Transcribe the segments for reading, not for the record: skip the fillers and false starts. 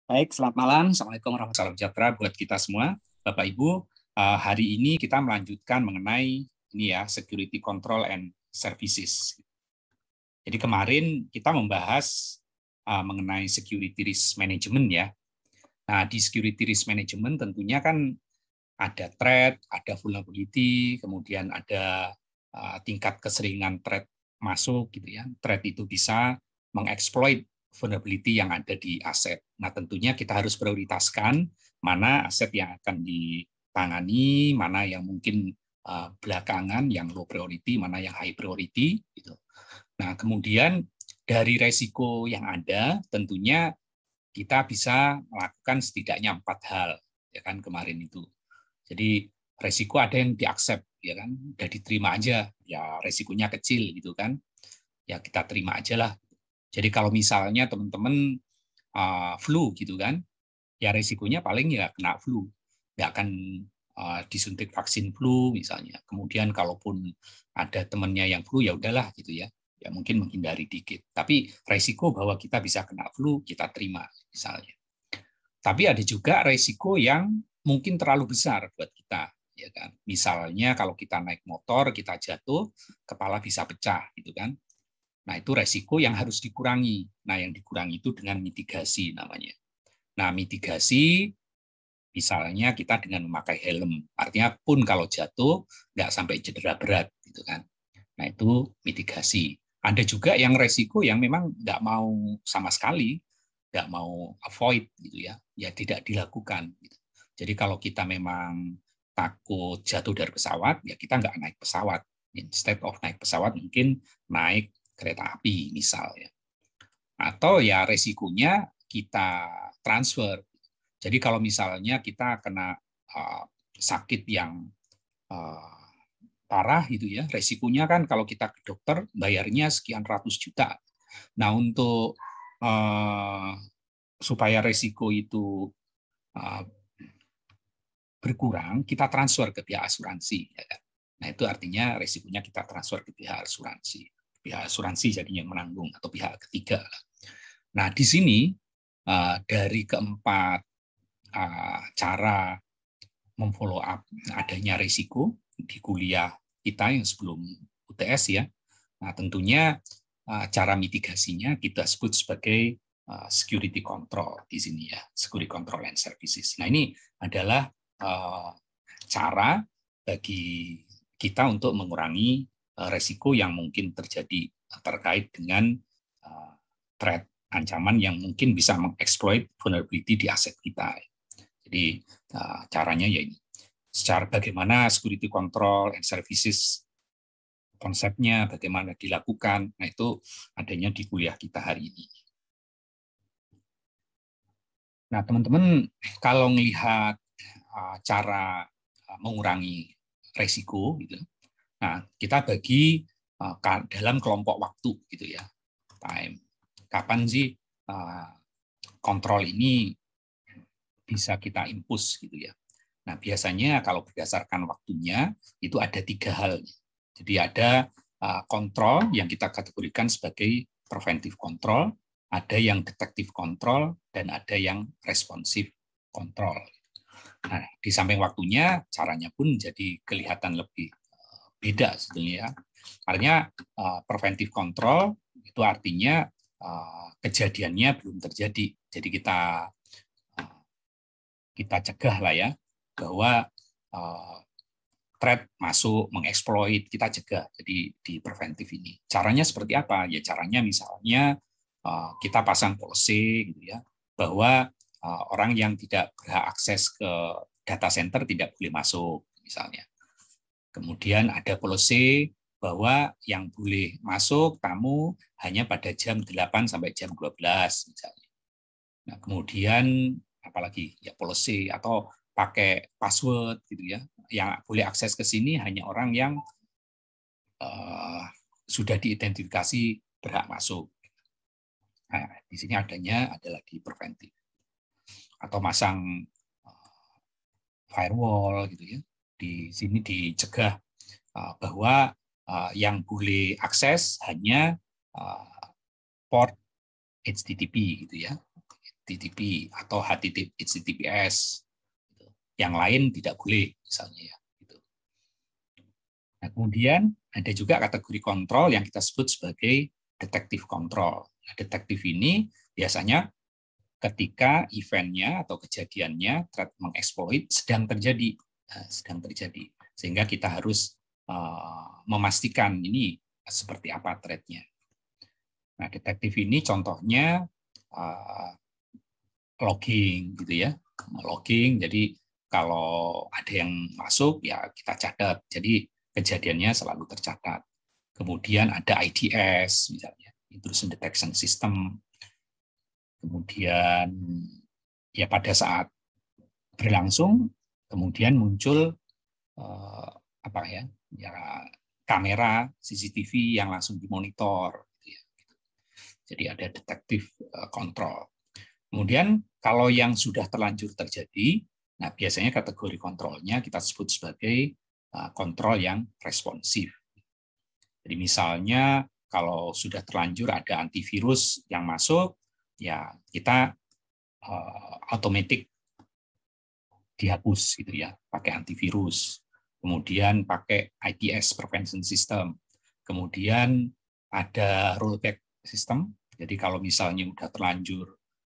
Baik, selamat malam. Assalamualaikum warahmatullahi wabarakatuh. Salam sejahtera buat kita semua. Bapak Ibu, hari ini kita melanjutkan mengenai ini ya, security control and services. Jadi kemarin kita membahas mengenai security risk management ya. Nah, di security risk management tentunya kan ada threat, ada vulnerability, kemudian ada tingkat keseringan threat masuk gitu ya. Threat itu bisa mengeksploit vulnerability yang ada di aset. Nah, tentunya kita harus prioritaskan mana aset yang akan ditangani, mana yang mungkin belakangan, yang low priority, mana yang high priority gitu. Nah, kemudian dari resiko yang ada, tentunya kita bisa melakukan setidaknya 4 hal, ya kan kemarin itu. Jadi resiko ada yang diaccept, ya kan, udah diterima aja, ya resikonya kecil gitu kan, ya kita terima aja lah. Jadi kalau misalnya teman-teman flu gitu kan, ya resikonya paling ya kena flu, nggak akan disuntik vaksin flu misalnya. Kemudian kalaupun ada temannya yang flu ya udahlah gitu ya mungkin menghindari dikit. Tapi resiko bahwa kita bisa kena flu kita terima misalnya. Tapi ada juga resiko yang mungkin terlalu besar buat kita, ya kan. Misalnya kalau kita naik motor kita jatuh, kepala bisa pecah gitu kan. Nah, itu resiko yang harus dikurangi. Nah, yang dikurangi itu dengan mitigasi namanya. Nah, mitigasi misalnya kita dengan memakai helm. Artinya pun kalau jatuh nggak sampai cedera berat gitu kan. Nah, itu mitigasi. Ada juga yang resiko yang memang nggak mau sama sekali, nggak mau avoid gitu ya tidak dilakukan. Gitu. Jadi kalau kita memang takut jatuh dari pesawat, ya kita nggak naik pesawat. Instead of naik pesawat, mungkin naik kereta api misalnya. Atau ya resikonya kita transfer. Jadi kalau misalnya kita kena sakit yang parah gitu ya, resikonya kan kalau kita ke dokter bayarnya sekian ratus juta. Nah, untuk supaya resiko itu berkurang, kita transfer ke pihak asuransi. Ya kan? Nah, itu artinya resikonya kita transfer ke pihak asuransi. Pihak asuransi jadinya menanggung atau pihak ketiga. Nah, di sini dari keempat cara memfollow up adanya risiko di kuliah kita yang sebelum UTS ya. Nah, tentunya cara mitigasinya kita sebut sebagai security control di sini ya, security control and services. Nah, ini adalah cara bagi kita untuk mengurangi resiko yang mungkin terjadi terkait dengan threat ancaman yang mungkin bisa mengeksploit vulnerability di aset kita. Jadi caranya ya ini. Secara bagaimana security control and services konsepnya, bagaimana dilakukan, nah itu adanya di kuliah kita hari ini. Nah, teman-teman, kalau melihat cara mengurangi resiko, gitu, nah kita bagi dalam kelompok waktu, gitu ya, time. Kapan sih kontrol ini bisa kita impus, gitu ya. Nah, biasanya kalau berdasarkan waktunya itu ada 3 hal. Jadi ada kontrol yang kita kategorikan sebagai preventive control, ada yang detektif control, dan ada yang responsif control. Nah, di samping waktunya, caranya pun jadi kelihatan lebih beda sebetulnya. Artinya preventive control itu artinya kejadiannya belum terjadi. Jadi kita cegah lah ya bahwa threat masuk, mengeksploit, kita cegah. Jadi di preventif ini. Caranya seperti apa? Ya caranya misalnya kita pasang policy gitu ya, bahwa orang yang tidak berhak akses ke data center tidak boleh masuk misalnya. Kemudian ada policy bahwa yang boleh masuk tamu hanya pada jam 8 sampai jam 12 misalnya. Nah, kemudian apalagi ya policy atau pakai password gitu ya. Yang boleh akses ke sini hanya orang yang sudah diidentifikasi berhak masuk. Nah, di sini adanya adalah di preventif. Atau masang firewall gitu ya. Di sini dicegah bahwa yang boleh akses hanya port HTTP gitu ya. HTTP atau HTTPS. Yang lain tidak boleh, misalnya ya. Nah, kemudian ada juga kategori kontrol yang kita sebut sebagai detektif kontrol. Nah, detektif ini biasanya ketika eventnya atau kejadiannya threat mengeksploit sedang terjadi, sehingga kita harus memastikan ini seperti apa threat-nya. Nah, detektif ini contohnya logging, gitu ya, logging. Jadi kalau ada yang masuk ya kita catat. Jadi kejadiannya selalu tercatat. Kemudian ada IDS, misalnya intrusion detection system. Kemudian ya pada saat berlangsung, kemudian muncul apa ya kamera CCTV yang langsung dimonitor. Jadi ada detektif kontrol. Kemudian kalau yang sudah terlanjur terjadi, nah biasanya kategori kontrolnya kita sebut sebagai kontrol yang responsif. Jadi misalnya kalau sudah terlanjur ada antivirus yang masuk, ya kita otomatis dihapus gitu ya, pakai antivirus. Kemudian pakai IPS prevention system. Kemudian ada rollback system. Jadi kalau misalnya udah terlanjur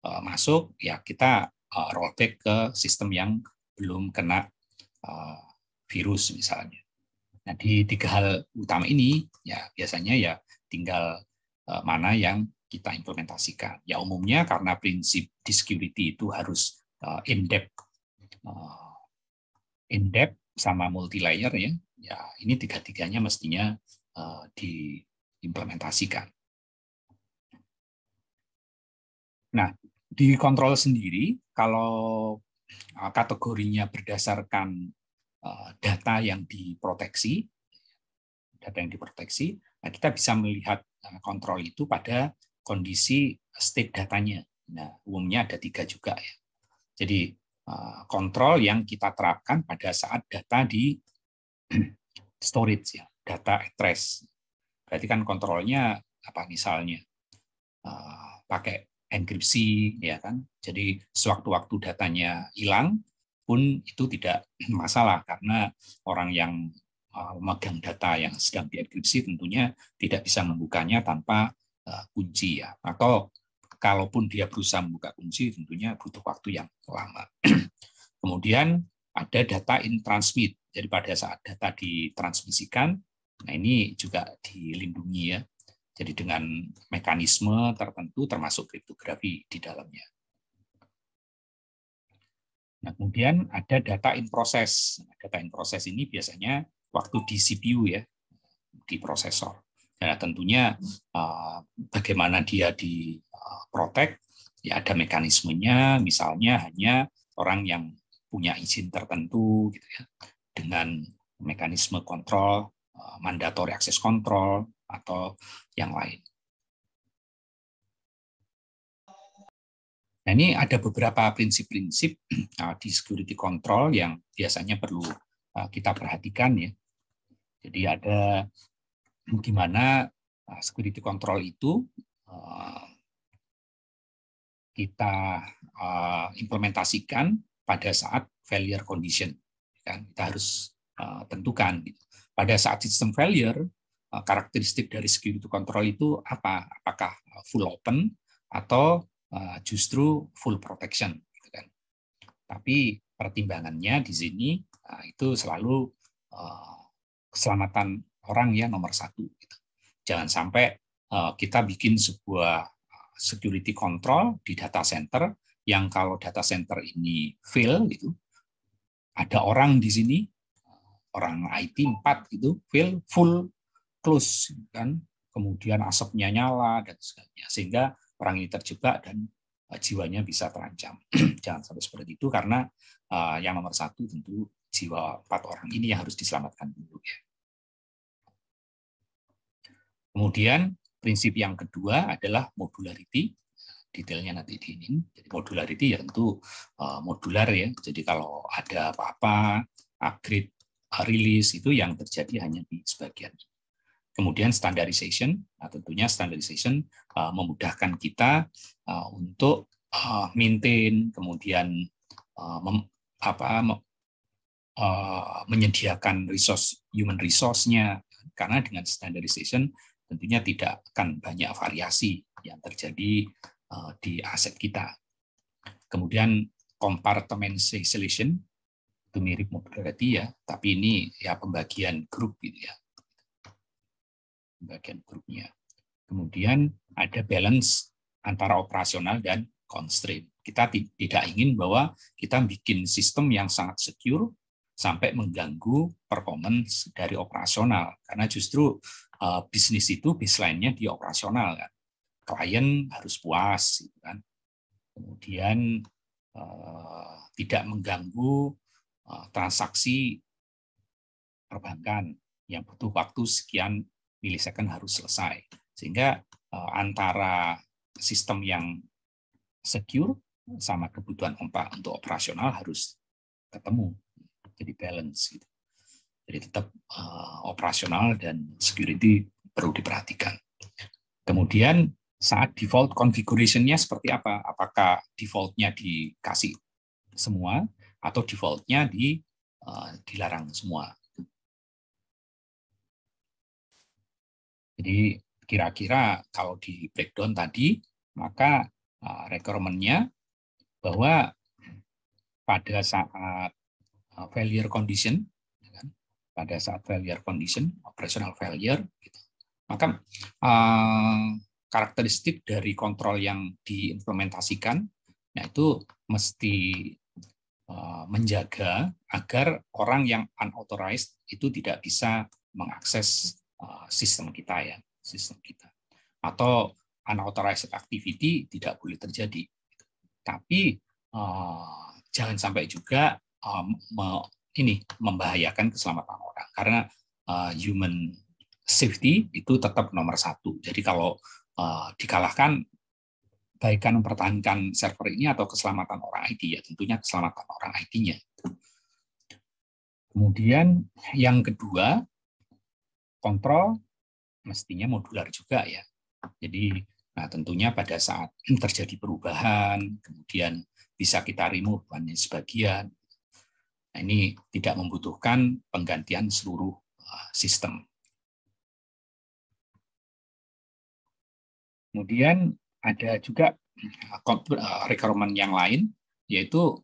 masuk, ya kita rollback ke sistem yang belum kena virus misalnya. Nah, di 3 hal utama ini ya biasanya ya tinggal mana yang kita implementasikan. Ya umumnya karena prinsip di security itu harus in-depth sama multi-layer ya. Ya ini 3-tiganya mestinya diimplementasikan. Nah, di kontrol sendiri kalau kategorinya berdasarkan data yang diproteksi, nah kita bisa melihat kontrol itu pada kondisi state datanya. Nah, umumnya ada 3 juga ya. Jadi kontrol yang kita terapkan pada saat data di storage ya, data at rest. Berarti kan kontrolnya apa misalnya pakai enkripsi ya kan. Jadi sewaktu-waktu datanya hilang pun itu tidak masalah karena orang yang memegang data yang sedang dienkripsi tentunya tidak bisa membukanya tanpa kunci ya. Atau kalaupun dia berusaha membuka kunci tentunya butuh waktu yang lama. Kemudian ada data in transmit. Jadi pada saat data ditransmisikan, nah ini juga dilindungi ya. Jadi dengan mekanisme tertentu termasuk kriptografi di dalamnya. Nah, kemudian ada data in process. Data in process ini biasanya waktu di CPU ya, di prosesor. Nah, tentunya bagaimana dia diprotect, ya ada mekanismenya, misalnya hanya orang yang punya izin tertentu gitu ya, dengan mekanisme kontrol, mandatory access control atau yang lain. Nah, ini ada beberapa prinsip-prinsip di security control yang biasanya perlu kita perhatikan ya. Jadi ada gimana security control itu kita implementasikan pada saat failure condition. Kan kita harus tentukan. Pada saat sistem failure, karakteristik dari security control itu apa? Apakah full open atau justru full protection, gitu kan. Tapi pertimbangannya di sini itu selalu keselamatan orang ya nomor 1. Gitu. Jangan sampai kita bikin sebuah security control di data center yang kalau data center ini fail, gitu, ada orang di sini, orang IT 4 gitu, fail full close kan, kemudian asapnya nyala dan sebagainya, sehingga orang ini terjebak dan jiwanya bisa terancam. Jangan sampai seperti itu karena yang nomor 1 tentu jiwa 4 orang ini yang harus diselamatkan dulu ya. Kemudian prinsip yang kedua adalah modularity. Detailnya nanti di ini. Jadi modularity ya tentu modular ya. Jadi kalau ada apa-apa, upgrade, release itu yang terjadi hanya di sebagian. Kemudian standardization, nah tentunya standardization memudahkan kita untuk maintain, kemudian menyediakan human resource-nya, karena dengan standardization tentunya tidak akan banyak variasi yang terjadi di aset kita. Kemudian compartmentalization itu mirip modularity ya, tapi ini ya pembagian grup gitu ya, pembagian grupnya. Kemudian ada balance antara operasional dan constraint. Kita tidak ingin bahwa kita bikin sistem yang sangat secure sampai mengganggu performance dari operasional, karena justru bisnis itu baseline-nya di operasional kan. Klien harus puas gitu kan. Kemudian tidak mengganggu transaksi perbankan yang butuh waktu sekian milisecond harus selesai. Sehingga antara sistem yang secure sama kebutuhan untuk operasional harus ketemu, jadi balance gitu. Jadi tetap operasional dan security perlu diperhatikan. Kemudian saat default configuration-nya seperti apa? Apakah default-nya dikasih semua atau default-nya dilarang semua? Jadi kira-kira kalau di breakdown tadi, maka requirement-nya bahwa pada saat failure condition, operational failure, maka karakteristik dari kontrol yang diimplementasikan, yaitu mesti menjaga agar orang yang unauthorized itu tidak bisa mengakses sistem kita ya, atau unauthorized activity tidak boleh terjadi. Tapi jangan sampai juga membahayakan keselamatan orang, karena human safety itu tetap nomor satu. Jadi kalau dikalahkan kebaikan mempertahankan server ini atau keselamatan orang IT, ya tentunya keselamatan orang IT-nya. Kemudian yang kedua, kontrol mestinya modular juga ya. Jadi tentunya pada saat terjadi perubahan, kemudian bisa kita remove hanya sebagian. Nah, ini tidak membutuhkan penggantian seluruh sistem. Kemudian ada juga requirement yang lain, yaitu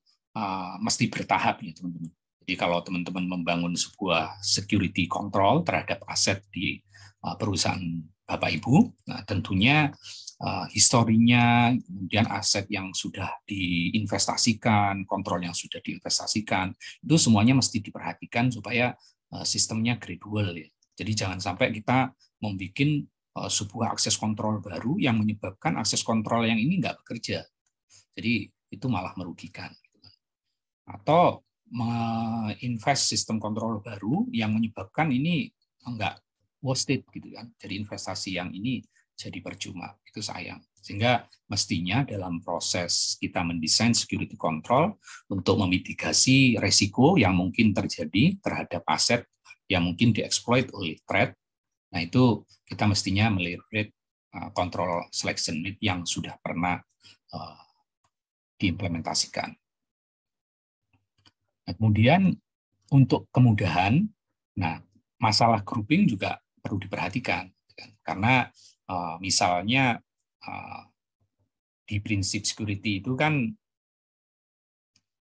mesti bertahap ya teman-teman. Jadi kalau teman-teman membangun sebuah security control terhadap aset di perusahaan Bapak Ibu, nah tentunya historinya, kemudian aset yang sudah diinvestasikan, kontrol yang sudah diinvestasikan, itu semuanya mesti diperhatikan supaya sistemnya gradual ya. Jadi jangan sampai kita membuat sebuah akses kontrol baru yang menyebabkan akses kontrol yang ini nggak bekerja. Jadi itu malah merugikan. Atau menginvest sistem kontrol baru yang menyebabkan ini nggak wasted gitu kan. Jadi investasi yang ini jadi percuma, itu sayang. Sehingga mestinya dalam proses kita mendesain security control untuk memitigasi resiko yang mungkin terjadi terhadap aset yang mungkin dieksploit oleh threat. Nah, itu kita mestinya melihat control selection method yang sudah pernah diimplementasikan. Nah, kemudian untuk kemudahan, nah masalah grouping juga perlu diperhatikan, karena misalnya di prinsip security itu kan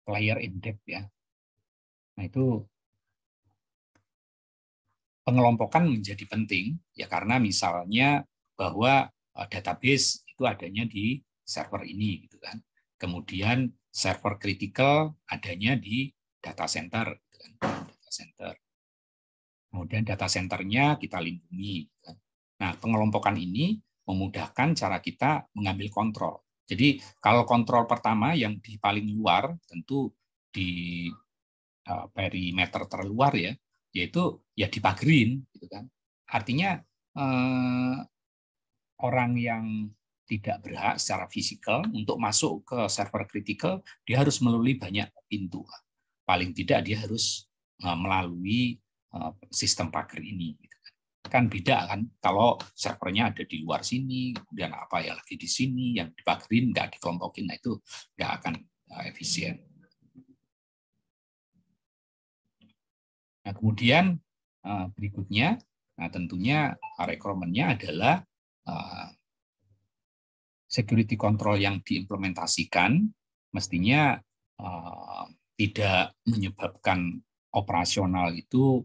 player in depth ya. Nah, itu pengelompokan menjadi penting ya, karena misalnya bahwa database itu adanya di server ini gitu kan. Kemudian server kritikal adanya di data center gitu kan. Kemudian data centernya kita lindungi gitu kan. Nah, pengelompokan ini memudahkan cara kita mengambil kontrol. Jadi kalau kontrol pertama yang di paling luar tentu di perimeter terluar ya, yaitu ya dipagerin gitu kan. Artinya orang yang tidak berhak secara fisikal untuk masuk ke server kritikal, dia harus melalui banyak pintu. Paling tidak dia harus melalui sistem pagar ini gitu kan. Kan beda kan kalau servernya ada di luar sini, kemudian apa ya lagi di sini, yang dipakerin nggak dikelompokin, nah itu nggak akan efisien. Nah, kemudian berikutnya, nah tentunya requirement-nya adalah security control yang diimplementasikan mestinya tidak menyebabkan operasional itu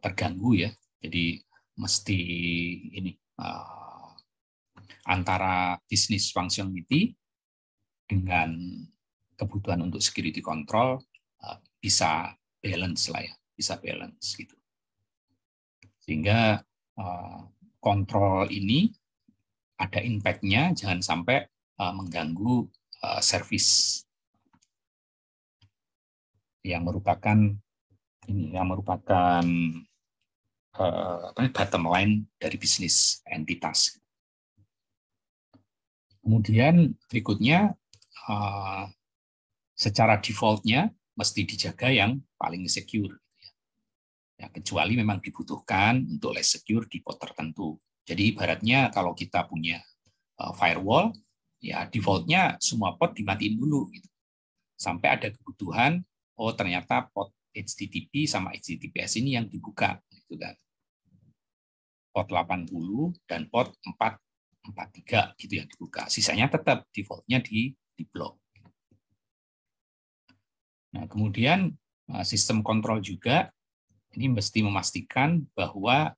terganggu ya. Jadi mesti ini antara business functionality dengan kebutuhan untuk security control bisa balance lah ya, bisa balance gitu. Sehingga kontrol ini ada impact-nya, jangan sampai mengganggu service yang merupakan ini, yang merupakan bottom line dari bisnis entitas. Kemudian berikutnya secara default-nya mesti dijaga yang paling secure. Ya, kecuali memang dibutuhkan untuk less secure di port tertentu. Jadi ibaratnya kalau kita punya firewall, ya default-nya semua port dimatiin dulu. Gitu. Sampai ada kebutuhan, oh ternyata port HTTP sama HTTPS ini yang dibuka. Gitu kan. Port 80 dan port 443 gitu yang dibuka. Sisanya tetap default-nya di blok. Nah, kemudian sistem kontrol juga ini mesti memastikan bahwa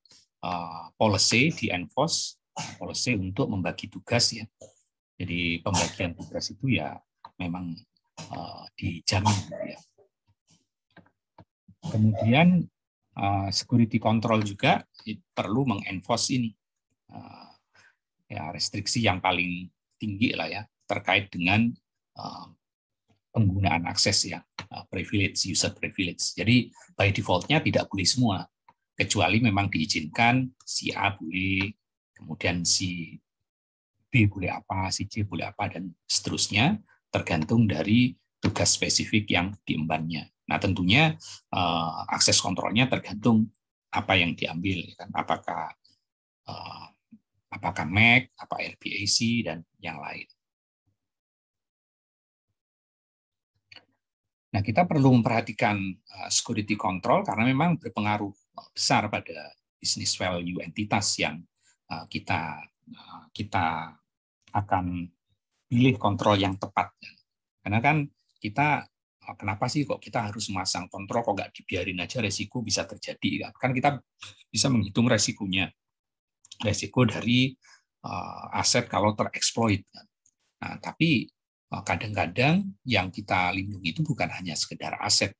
policy di-enforce, policy untuk membagi tugas ya. Jadi pembagian tugas itu ya memang dijamin ya. Kemudian security control juga perlu mengenforce ini ya restriksi yang paling tinggi lah ya terkait dengan penggunaan akses ya privilege, user privilege. Jadi by default-nya tidak boleh semua, kecuali memang diizinkan si A boleh, kemudian si B boleh apa, si C boleh apa dan seterusnya tergantung dari tugas spesifik yang diembannya. Nah tentunya akses kontrolnya tergantung apa yang diambil, kan? Apakah MAC, apa RBAC dan yang lain. Nah kita perlu memperhatikan security control karena memang berpengaruh besar pada business value entitas yang kita akan pilih kontrol yang tepat. Karena kan kita kenapa sih kok kita harus memasang kontrol, kok nggak dibiarin aja resiko bisa terjadi. Kan kita bisa menghitung resikonya. Resiko dari aset kalau tereksploit. Nah, tapi kadang-kadang yang kita lindungi itu bukan hanya sekedar aset.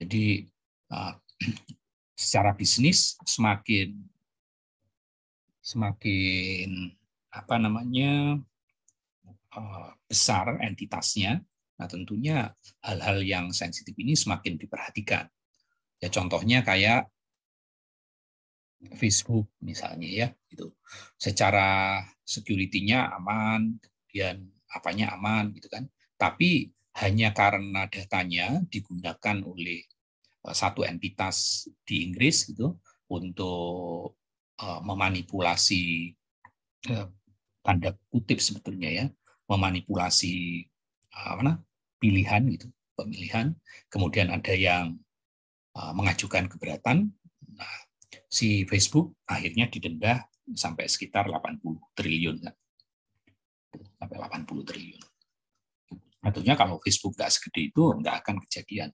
Jadi secara bisnis semakin apa namanya besar entitasnya, nah tentunya hal-hal yang sensitif ini semakin diperhatikan. Ya contohnya kayak Facebook misalnya ya, itu secara security-nya aman, kemudian apanya aman gitu kan. Tapi hanya karena datanya digunakan oleh satu entitas di Inggris gitu untuk memanipulasi tanda kutip sebetulnya ya, memanipulasi pilihan gitu, pemilihan. Kemudian ada yang mengajukan keberatan. Nah, si Facebook akhirnya didenda sampai sekitar 80 triliun. Sampai 80 triliun. Tentunya kalau Facebook nggak segede itu, nggak akan kejadian.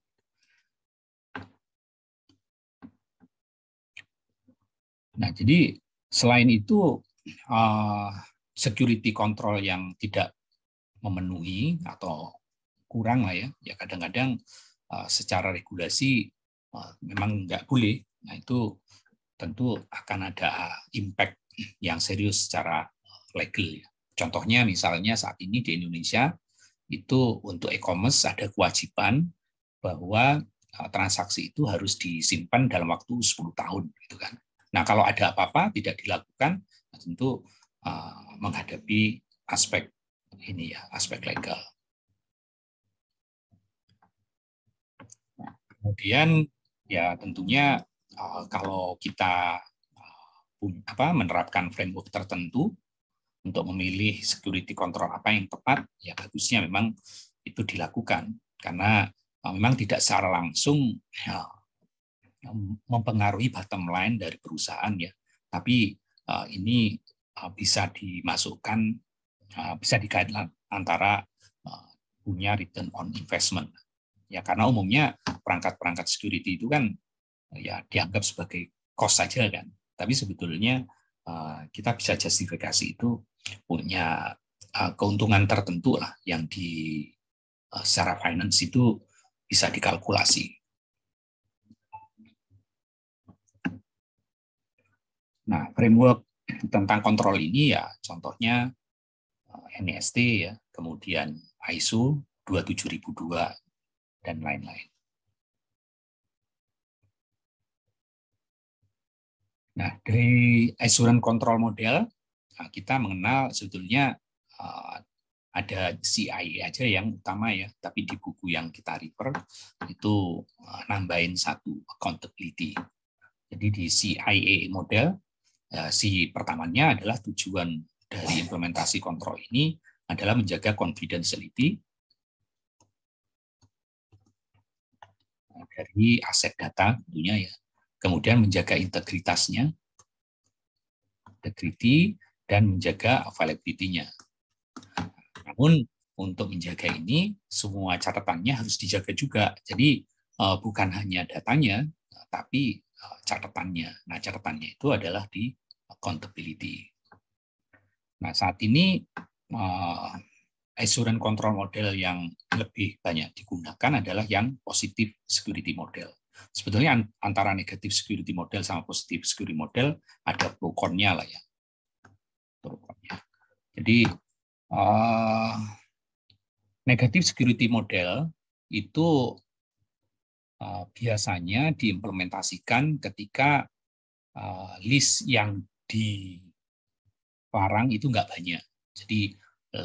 Nah, jadi selain itu, security control yang tidak memenuhi atau kurang lah ya kadang-kadang secara regulasi memang nggak boleh. Nah, itu tentu akan ada impact yang serius secara legal. Contohnya misalnya saat ini di Indonesia itu untuk e-commerce ada kewajiban bahwa transaksi itu harus disimpan dalam waktu 10 tahun gitu kan. Nah, kalau ada apa-apa tidak dilakukan, tentu menghadapi aspek ini ya, aspek legal. Kemudian ya tentunya kalau kita menerapkan framework tertentu untuk memilih security control apa yang tepat, ya bagusnya memang itu dilakukan, karena memang tidak secara langsung ya, mempengaruhi bottom line dari perusahaan ya, tapi ini bisa dimasukkan, bisa dikaitkan antara punya return on investment ya, karena umumnya perangkat-perangkat security itu kan ya dianggap sebagai cost saja kan, tapi sebetulnya kita bisa justifikasi itu punya keuntungan tertentu lah yang secara finance itu bisa dikalkulasi. Nah, framework tentang kontrol ini ya contohnya NIST ya, kemudian ISO 27002 dan lain-lain. Nah, dari assurance control model kita mengenal sebetulnya ada CIA aja yang utama ya, tapi di buku yang kita refer itu nambahin satu, accountability. Jadi di CIA model, si pertamanya adalah tujuan dari implementasi kontrol ini adalah menjaga confidentiality dari aset data tentunya ya, kemudian menjaga integritasnya, integrity, dan menjaga availability-nya. Namun untuk menjaga ini, semua catatannya harus dijaga juga. Jadi bukan hanya datanya, tapi catatannya. Nah, catatannya itu adalah di accountability. Nah, saat ini assurance control model yang lebih banyak digunakan adalah yang positive security model. Sebetulnya antara negative security model sama positive security model ada pro con-nya lah ya. Pro con-nya. Jadi negative security model itu biasanya diimplementasikan ketika list yang dilarang itu nggak banyak. Jadi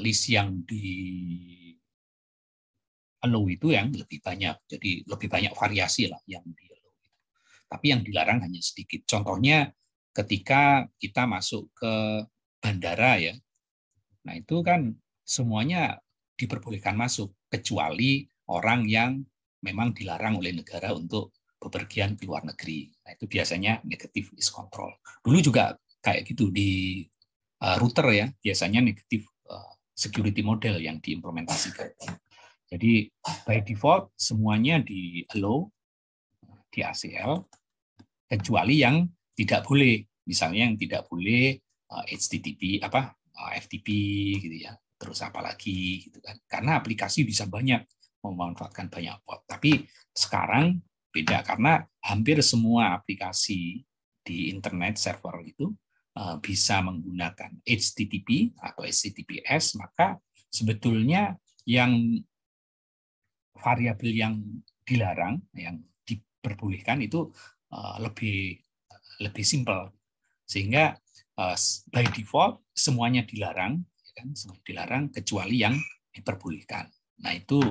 list yang di allow itu yang lebih banyak. Jadi lebih banyak variasi lah yang di allow. Tapi yang dilarang hanya sedikit. Contohnya ketika kita masuk ke bandara ya. Nah, itu kan semuanya diperbolehkan masuk kecuali orang yang memang dilarang oleh negara untuk bepergian ke luar negeri. Nah, itu biasanya negative risk control. Dulu juga kayak gitu di router ya, biasanya negative security model yang diimplementasikan. Jadi by default semuanya di allow di ACL kecuali yang tidak boleh. Misalnya yang tidak boleh HTTP FTP gitu ya. Terus apalagi gitu kan. Karena aplikasi bisa banyak memanfaatkan banyak port. Tapi sekarang beda karena hampir semua aplikasi di internet server itu bisa menggunakan HTTP atau HTTPS, maka sebetulnya yang variabel yang dilarang, yang diperbolehkan itu lebih simpel, sehingga by default semuanya dilarang, kan? Semuanya dilarang kecuali yang diperbolehkan. Nah itu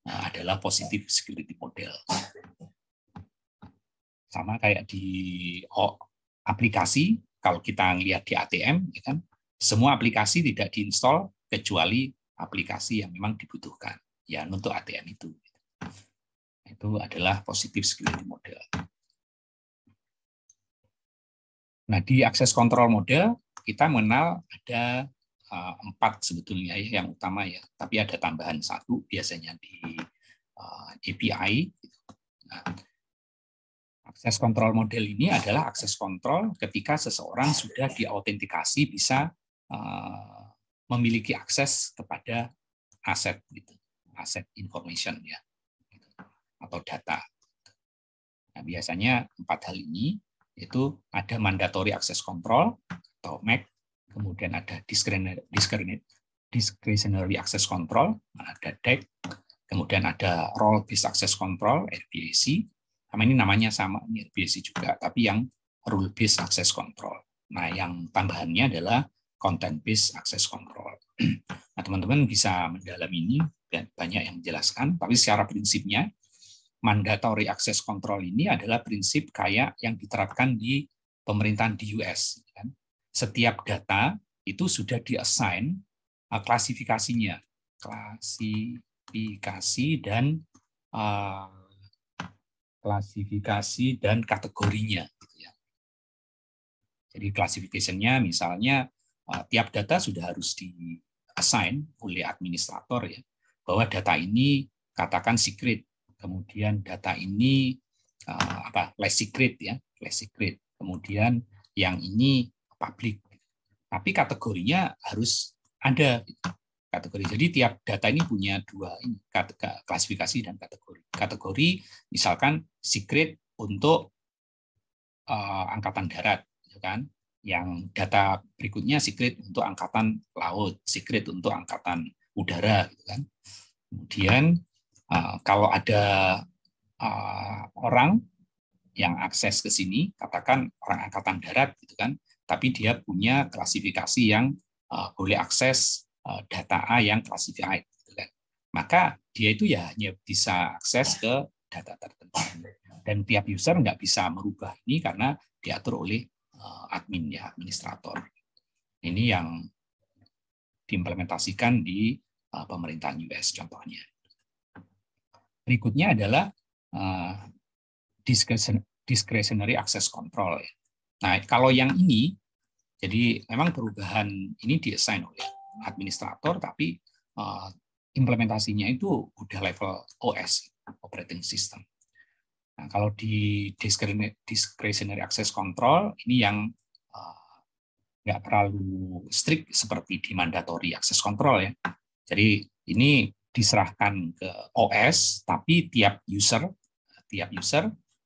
adalah positive security model. Sama kayak di aplikasi, kalau kita lihat di ATM, ya kan, semua aplikasi tidak diinstal kecuali aplikasi yang memang dibutuhkan ya untuk ATM itu. Itu adalah positive security model. Nah, di access control model kita mengenal ada 4 sebetulnya ya yang utama ya, tapi ada tambahan 1 biasanya di API. Nah, akses control model ini adalah akses kontrol ketika seseorang sudah diautentikasi bisa memiliki akses kepada aset gitu, aset information ya, atau data. Nah, biasanya 4 hal ini itu ada mandatory access control atau MAC, kemudian ada discretionary access control, ada DAC, kemudian ada role based access control RBAC, sama ini namanya sama ini RBAC juga, tapi yang rule based access control. Nah, yang tambahannya adalah content based access control. Nah, teman-teman bisa mendalami ini dan banyak yang menjelaskan, tapi secara prinsipnya mandatory access control ini adalah prinsip kayak yang diterapkan di pemerintahan di US. Kan? Setiap data itu sudah di-assign klasifikasinya, klasifikasi dan kategorinya. Jadi classification-nya misalnya tiap data sudah harus di-assign oleh administrator ya, bahwa data ini katakan secret, kemudian data ini less secret ya, less secret. Kemudian yang ini public. Tapi kategorinya harus ada kategori. Jadi tiap data ini punya dua ini, klasifikasi dan kategori. Kategori misalkan secret untuk angkatan darat, kan? Yang data berikutnya secret untuk angkatan laut, secret untuk angkatan udara, gitu kan? Kemudian kalau ada orang yang akses ke sini, katakan orang angkatan darat, gitu kan? Tapi dia punya klasifikasi yang boleh akses data A yang classified, gitu kan? Maka dia itu ya hanya bisa akses ke data tertentu. Dan tiap user nggak bisa merubah ini karena diatur oleh admin ya, administrator. Ini yang diimplementasikan di pemerintahan US contohnya. Berikutnya adalah discretionary access control. Nah, kalau yang ini, jadi memang perubahan ini di-assign oleh administrator, tapi implementasinya itu udah level OS, operating system. Nah, kalau di discretionary access control, ini yang nggak terlalu strict seperti di mandatory access control ya. Jadi ini diserahkan ke OS, tapi tiap user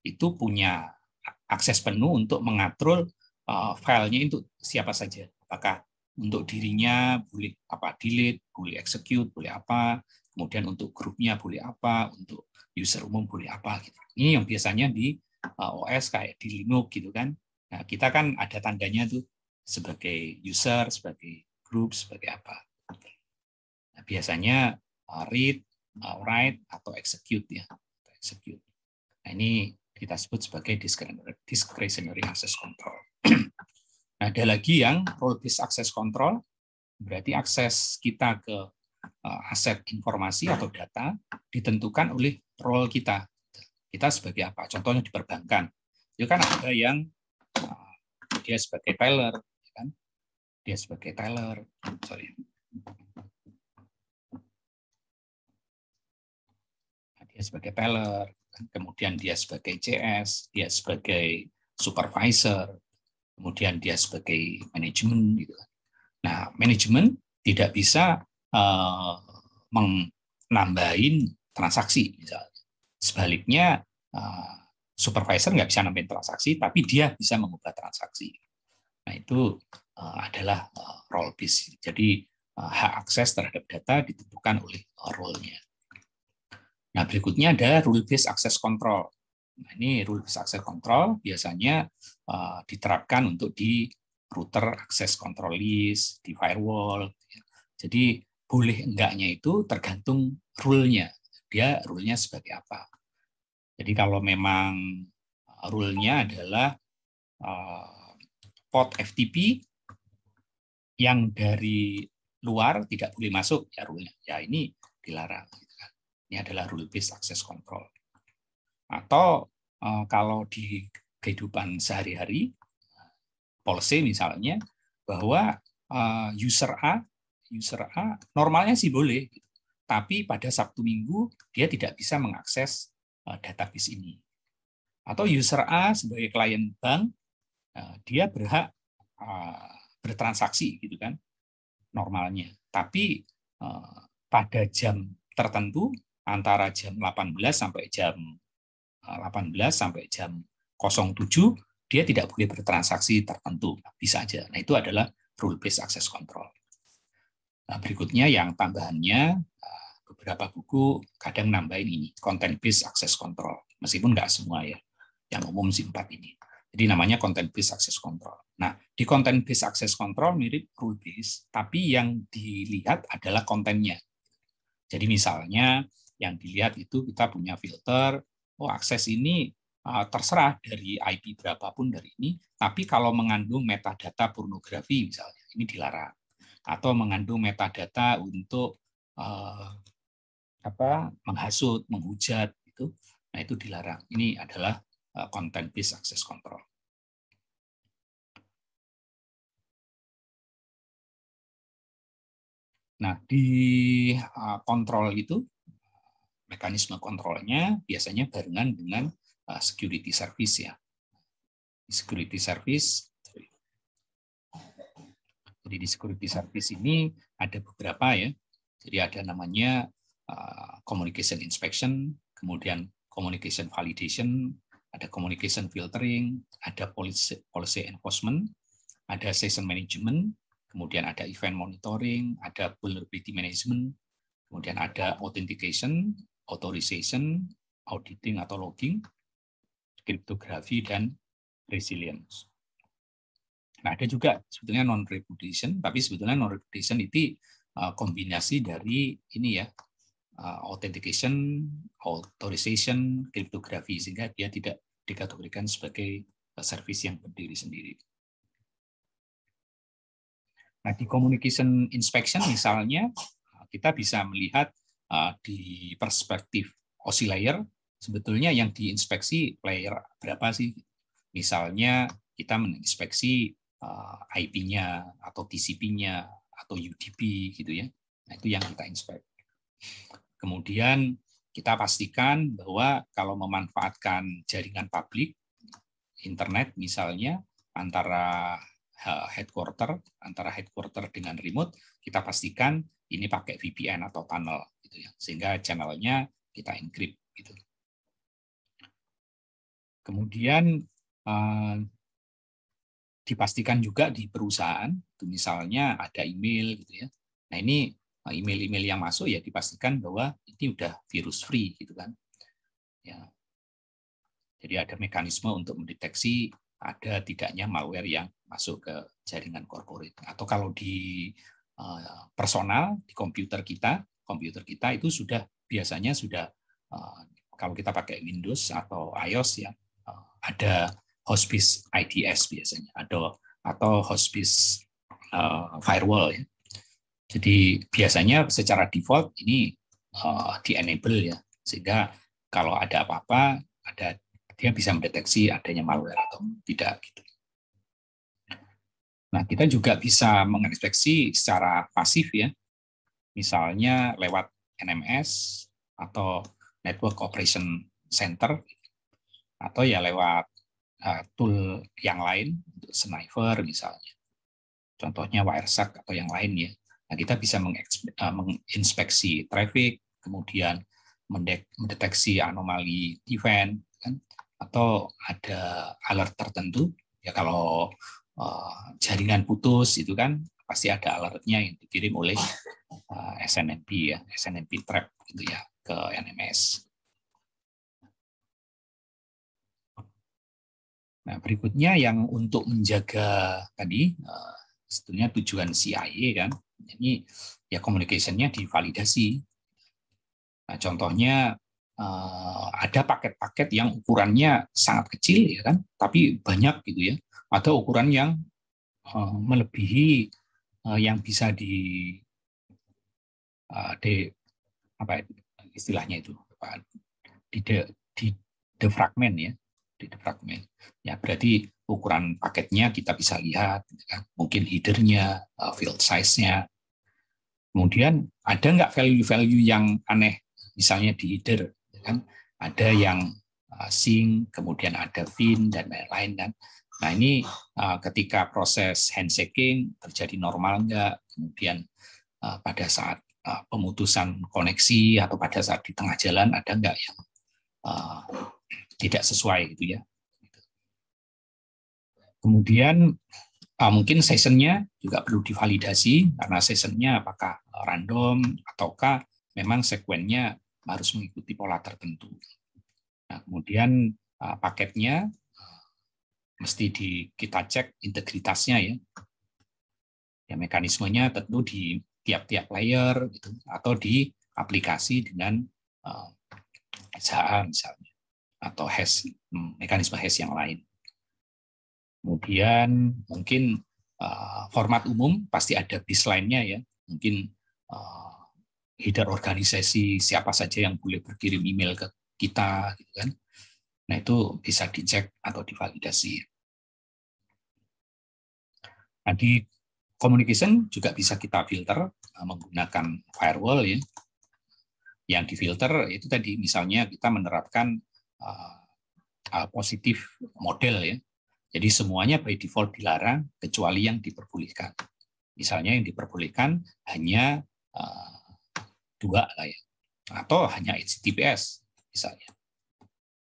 itu punya akses penuh untuk mengatur filenya itu siapa saja. Apakah untuk dirinya boleh delete, boleh execute, boleh apa, kemudian untuk grupnya boleh apa, untuk user umum boleh apa gitu. Ini yang biasanya di OS kayak di Linux gitu kan. Nah, kita kan ada tandanya tuh sebagai user, sebagai group, sebagai apa. Nah, biasanya read, write atau execute ya. Execute. Nah, ini kita sebut sebagai discretionary access control. Nah, ada lagi yang role based access control, berarti akses kita ke aset informasi atau data ditentukan oleh role kita. Kita sebagai apa? Contohnya di perbankan. Itu kan ada yang dia sebagai teller, kan? Dia sebagai teller, dia sebagai teller, kemudian dia sebagai CS, dia sebagai supervisor, kemudian dia sebagai manajemen gitu. Nah, manajemen tidak bisa menambahin transaksi misalnya. Sebaliknya supervisor nggak bisa nambahin transaksi, tapi dia bisa mengubah transaksi. Nah, itu adalah role based. Jadi hak akses terhadap data ditentukan oleh role-nya. Nah, berikutnya ada rule based access control. Nah, ini rule based access control biasanya diterapkan untuk di router access control list, di firewall. Jadi boleh enggaknya itu tergantung rule-nya. Dia rule-nya sebagai apa. Jadi kalau memang rule-nya adalah port FTP yang dari luar tidak boleh masuk ya rule-nya. Ya ini dilarang. Ini adalah rule based access control. Atau kalau di kehidupan sehari-hari, policy misalnya bahwa user A normalnya sih boleh, tapi pada Sabtu Minggu dia tidak bisa mengakses database ini. Atau user A sebagai klien bank dia berhak bertransaksi gitu kan normalnya, tapi pada jam tertentu antara jam 18 sampai jam 07 dia tidak boleh bertransaksi tertentu, bisa aja. Nah, itu adalah rule based access control. Nah, berikutnya yang tambahannya beberapa buku kadang nambahin ini content based access control, meskipun nggak semua ya, yang umum sih 4 ini. Jadi namanya content based access control. Nah, di content based access control mirip rule based, tapi yang dilihat adalah kontennya. Jadi misalnya yang dilihat itu kita punya filter, akses ini terserah dari IP berapapun dari ini, tapi kalau mengandung metadata pornografi misalnya, ini dilarang. Atau mengandung metadata untuk menghasut, menghujat, itu, nah itu dilarang. Ini adalah content based access control. Nah, di kontrol itu, mekanisme kontrolnya biasanya barengan dengan security service ya. Security service. Jadi di security service ini ada beberapa ya. Jadi ada namanya communication inspection, kemudian communication validation, ada communication filtering, ada policy enforcement, ada session management, kemudian ada event monitoring, ada vulnerability management, kemudian ada authentication, authorization, auditing atau logging, kriptografi, dan resilience. Nah, ada juga sebetulnya non-repudiation, tapi sebetulnya non-repudiation itu kombinasi dari ini ya, authentication, authorization, kriptografi, sehingga dia tidak dikategorikan sebagai service yang berdiri sendiri. Nah, di communication inspection misalnya, kita bisa melihat di perspektif OSI layer, sebetulnya yang diinspeksi layer berapa sih? Misalnya kita menginspeksi IP-nya, atau TCP-nya, atau UDP, gitu ya. Nah, itu yang kita inspek. Kemudian kita pastikan bahwa kalau memanfaatkan jaringan publik, internet misalnya, antara headquarter dengan remote, kita pastikan ini pakai VPN atau tunnel, gitu ya, sehingga channelnya kita encrypt. Gitu. Kemudian dipastikan juga di perusahaan, misalnya ada email, gitu ya. Nah ini email-email yang masuk ya dipastikan bahwa ini udah virus free, gitu kan. Ya. Jadi ada mekanisme untuk mendeteksi ada tidaknya malware yang masuk ke jaringan corporate. Atau kalau di personal, di komputer kita itu sudah biasanya sudah kalau kita pakai Windows atau iOS ya, ada hospice IDS biasanya, atau hospice firewall ya. Jadi biasanya secara default ini di-enable ya, sehingga kalau ada apa-apa, dia bisa mendeteksi adanya malware atau tidak. Gitu. Nah, kita juga bisa menginspeksi secara pasif ya, misalnya lewat NMS atau Network Operation Center, atau ya lewat tool yang lain, Sniper misalnya. Contohnya Wireshark atau yang lain ya. Nah, kita bisa menginspeksi traffic, kemudian mendeteksi anomali event, kan? Atau ada alert tertentu ya, kalau jaringan putus itu kan pasti ada alertnya yang dikirim oleh SNMP ya, SNMP trap gitu ya ke NMS. Nah, berikutnya yang untuk menjaga tadi sebetulnya tujuan CIA kan, ini ya communication-nya divalidasi. Nah, contohnya ada paket-paket yang ukurannya sangat kecil ya kan, tapi banyak gitu ya. Ada ukuran yang melebihi yang bisa apa istilahnya itu di defragment ya, di defragment. Ya berarti ukuran paketnya kita bisa lihat, kan? Mungkin headernya, field size-nya. Kemudian ada nggak value-value yang aneh, misalnya di header, kan? Ada yang sync, kemudian ada fin dan lain-lain kan. Nah ini ketika proses handshaking terjadi normal nggak, kemudian pada saat pemutusan koneksi atau pada saat di tengah jalan ada nggak yang tidak sesuai gitu ya. Kemudian mungkin sessionnya juga perlu divalidasi, karena sessionnya apakah random ataukah memang sekuennya harus mengikuti pola tertentu. Nah, kemudian paketnya mesti kita cek integritasnya ya. Ya mekanismenya tentu di tiap-tiap layer gitu, atau di aplikasi dengan SHA misalnya. atau hash, mekanisme hash yang lain. Kemudian mungkin format umum pasti ada baseline-nya ya. Mungkin header organisasi siapa saja yang boleh berkirim email ke kita, gitu kan. Nah itu bisa dicek atau divalidasi. Nah di communication juga bisa kita filter menggunakan firewall ya. Yang difilter itu tadi misalnya kita menerapkan positif model ya. Jadi semuanya by default dilarang kecuali yang diperbolehkan. Misalnya yang diperbolehkan hanya 2 lah ya, atau hanya HTTPS misalnya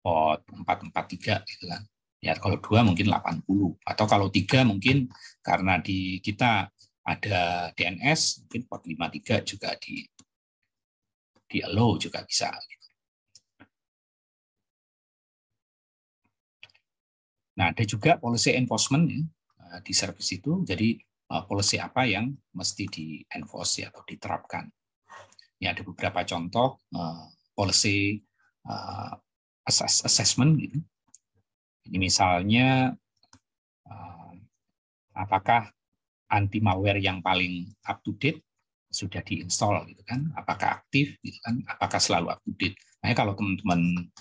port 443 gitu kan. Ya kalau 2 mungkin 80 atau kalau 3 mungkin karena di kita ada DNS mungkin port 53 juga di allow juga bisa. Nah, ada juga policy enforcement ya, di service itu. Jadi policy apa yang mesti di-enforce ya, atau diterapkan. Ini ada beberapa contoh policy assessment gitu. Ini misalnya apakah anti malware yang paling up to date sudah diinstal gitu kan? Apakah aktif gitu kan? Apakah selalu up to date? Nah, kalau teman-teman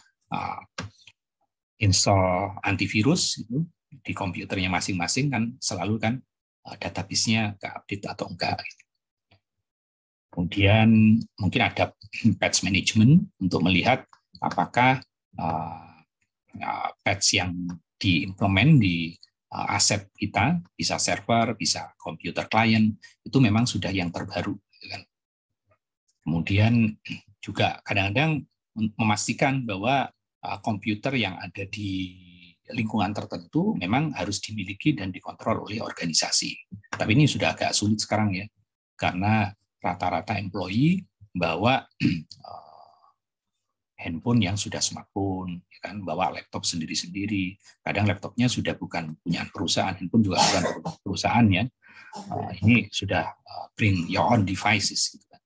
install antivirus itu di komputernya masing-masing kan selalu kan database-nya ke-update atau enggak. Kemudian mungkin ada patch management untuk melihat apakah patch yang diimplement di aset kita, bisa server, bisa komputer client, itu memang sudah yang terbaru. Kemudian juga kadang-kadang memastikan bahwa komputer yang ada di lingkungan tertentu memang harus dimiliki dan dikontrol oleh organisasi. Tapi ini sudah agak sulit sekarang ya, karena rata-rata employee bawa handphone yang sudah smartphone, ya kan, bawa laptop sendiri-sendiri. Kadang laptopnya sudah bukan punya perusahaan, handphone juga bukan perusahaan ya. Ini sudah bring your own devices, gitu kan.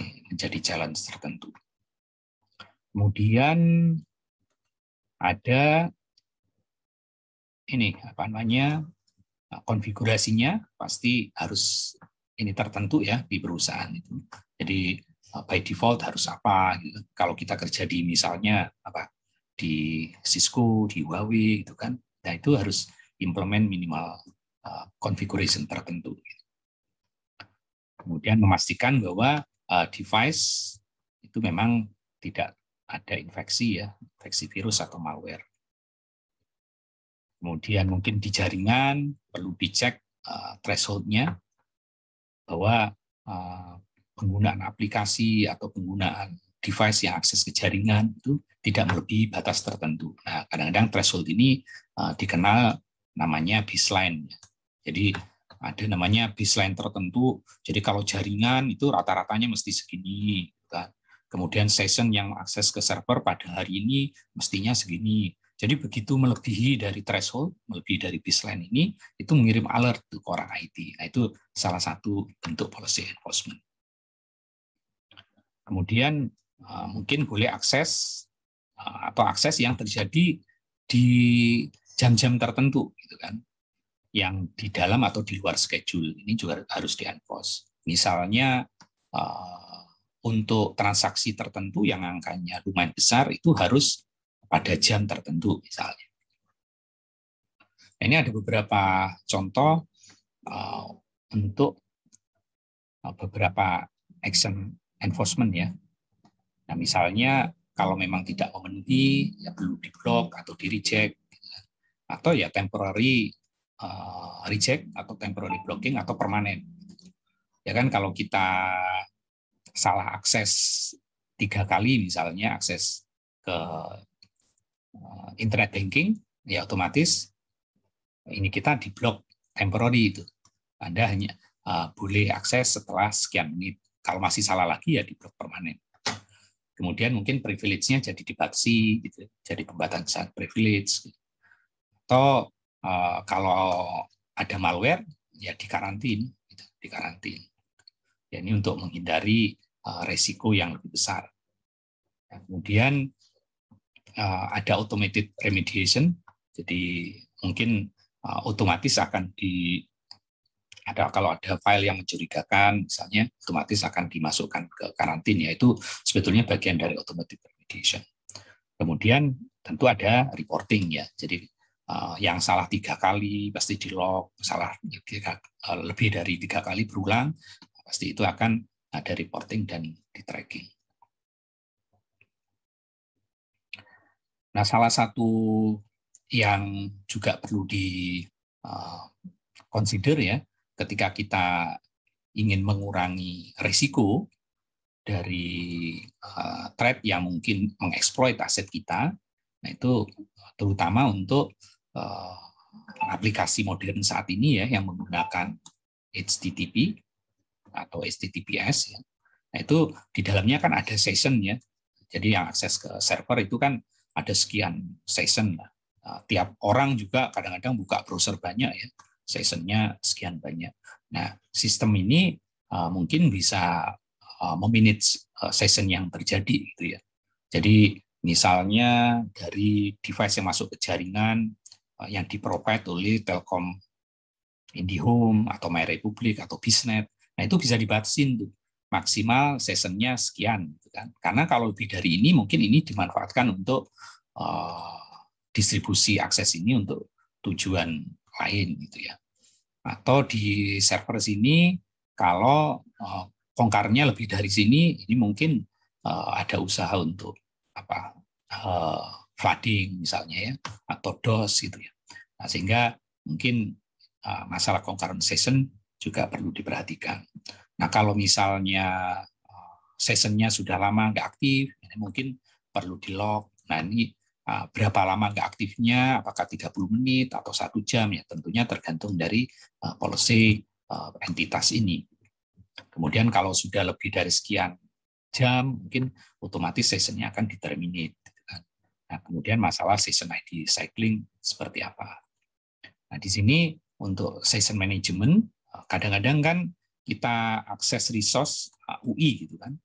Ini menjadi challenge tertentu. Kemudian ada ini apa namanya konfigurasinya pasti harus ini tertentu ya di perusahaan itu. Jadi by default harus apa gitu. Kalau kita kerja di misalnya apa di Cisco, di Huawei gitu kan. Nah itu harus implement minimal configuration tertentu. Kemudian memastikan bahwa device itu memang tidak ada infeksi ya, infeksi virus atau malware. Kemudian mungkin di jaringan perlu dicek threshold-nya bahwa penggunaan aplikasi atau penggunaan device yang akses ke jaringan itu tidak melebihi batas tertentu. Nah, kadang-kadang threshold ini dikenal namanya baseline. Jadi ada namanya baseline tertentu. Jadi kalau jaringan itu rata-ratanya mesti segini. Kemudian session yang akses ke server pada hari ini mestinya segini. Jadi begitu melebihi dari threshold, melebihi dari baseline ini, itu mengirim alert ke orang IT. Nah, itu salah satu bentuk policy enforcement. Kemudian mungkin boleh akses atau akses yang terjadi di jam-jam tertentu, gitu kan, yang di dalam atau di luar schedule. Ini juga harus di-enforce. Misalnya untuk transaksi tertentu yang angkanya lumayan besar itu harus pada jam tertentu misalnya. Ini ada beberapa contoh untuk beberapa action enforcement ya. Nah, misalnya kalau memang tidak memenuhi ya perlu di-block atau di-reject atau ya temporary reject atau temporary blocking atau permanen. Ya kan kalau kita salah akses 3 kali misalnya akses ke internet banking, ya otomatis ini kita di-block temporary itu. Anda hanya boleh akses setelah sekian menit. Kalau masih salah lagi ya di-block permanen. Kemudian mungkin privilege-nya jadi dibatasi, gitu, jadi pembatasan privilege. Atau kalau ada malware, ya dikarantin, gitu, dikarantin. Ya, ini untuk menghindari resiko yang lebih besar. Nah, kemudian ada automated remediation, jadi mungkin otomatis akan kalau ada file yang mencurigakan, misalnya otomatis akan dimasukkan ke karantin, yaitu sebetulnya bagian dari automated remediation. Kemudian tentu ada reporting ya, jadi yang salah 3 kali pasti di log, salah lebih dari 3 kali berulang, pasti itu akan ada reporting dan di tracking. Nah, salah satu yang juga perlu di consider ya, ketika kita ingin mengurangi risiko dari threat yang mungkin mengeksploit aset kita, nah itu terutama untuk aplikasi modern saat ini ya yang menggunakan HTTP atau HTTPS ya. Nah itu di dalamnya kan ada session ya. Jadi yang akses ke server itu kan ada sekian session. Tiap orang juga kadang-kadang buka browser banyak ya. Sessionnya sekian banyak. Nah sistem ini mungkin bisa memanage session yang terjadi gitu ya. Jadi misalnya dari device yang masuk ke jaringan yang diprovide oleh Telkom IndiHome atau MyRepublik atau Biznet, nah itu bisa dibatasin tuh maksimal sessionnya sekian, gitu kan? Karena kalau lebih dari ini mungkin ini dimanfaatkan untuk distribusi akses ini untuk tujuan lain, gitu ya. Atau di server sini kalau kongkarnya lebih dari sini, ini mungkin ada usaha untuk flooding misalnya ya, atau DOS gitu ya. Nah, sehingga mungkin masalah concurrent session juga perlu diperhatikan. Nah, kalau misalnya sessionnya sudah lama nggak aktif, ini mungkin perlu di log. Nah, ini berapa lama nggak aktifnya, apakah 30 menit atau 1 jam, ya tentunya tergantung dari policy entitas ini. Kemudian kalau sudah lebih dari sekian jam, mungkin otomatis sessionnya akan di-terminate. Nah, kemudian masalah session ID cycling seperti apa. Nah, di sini untuk session management, kadang-kadang kan kita akses resource UI gitu kan.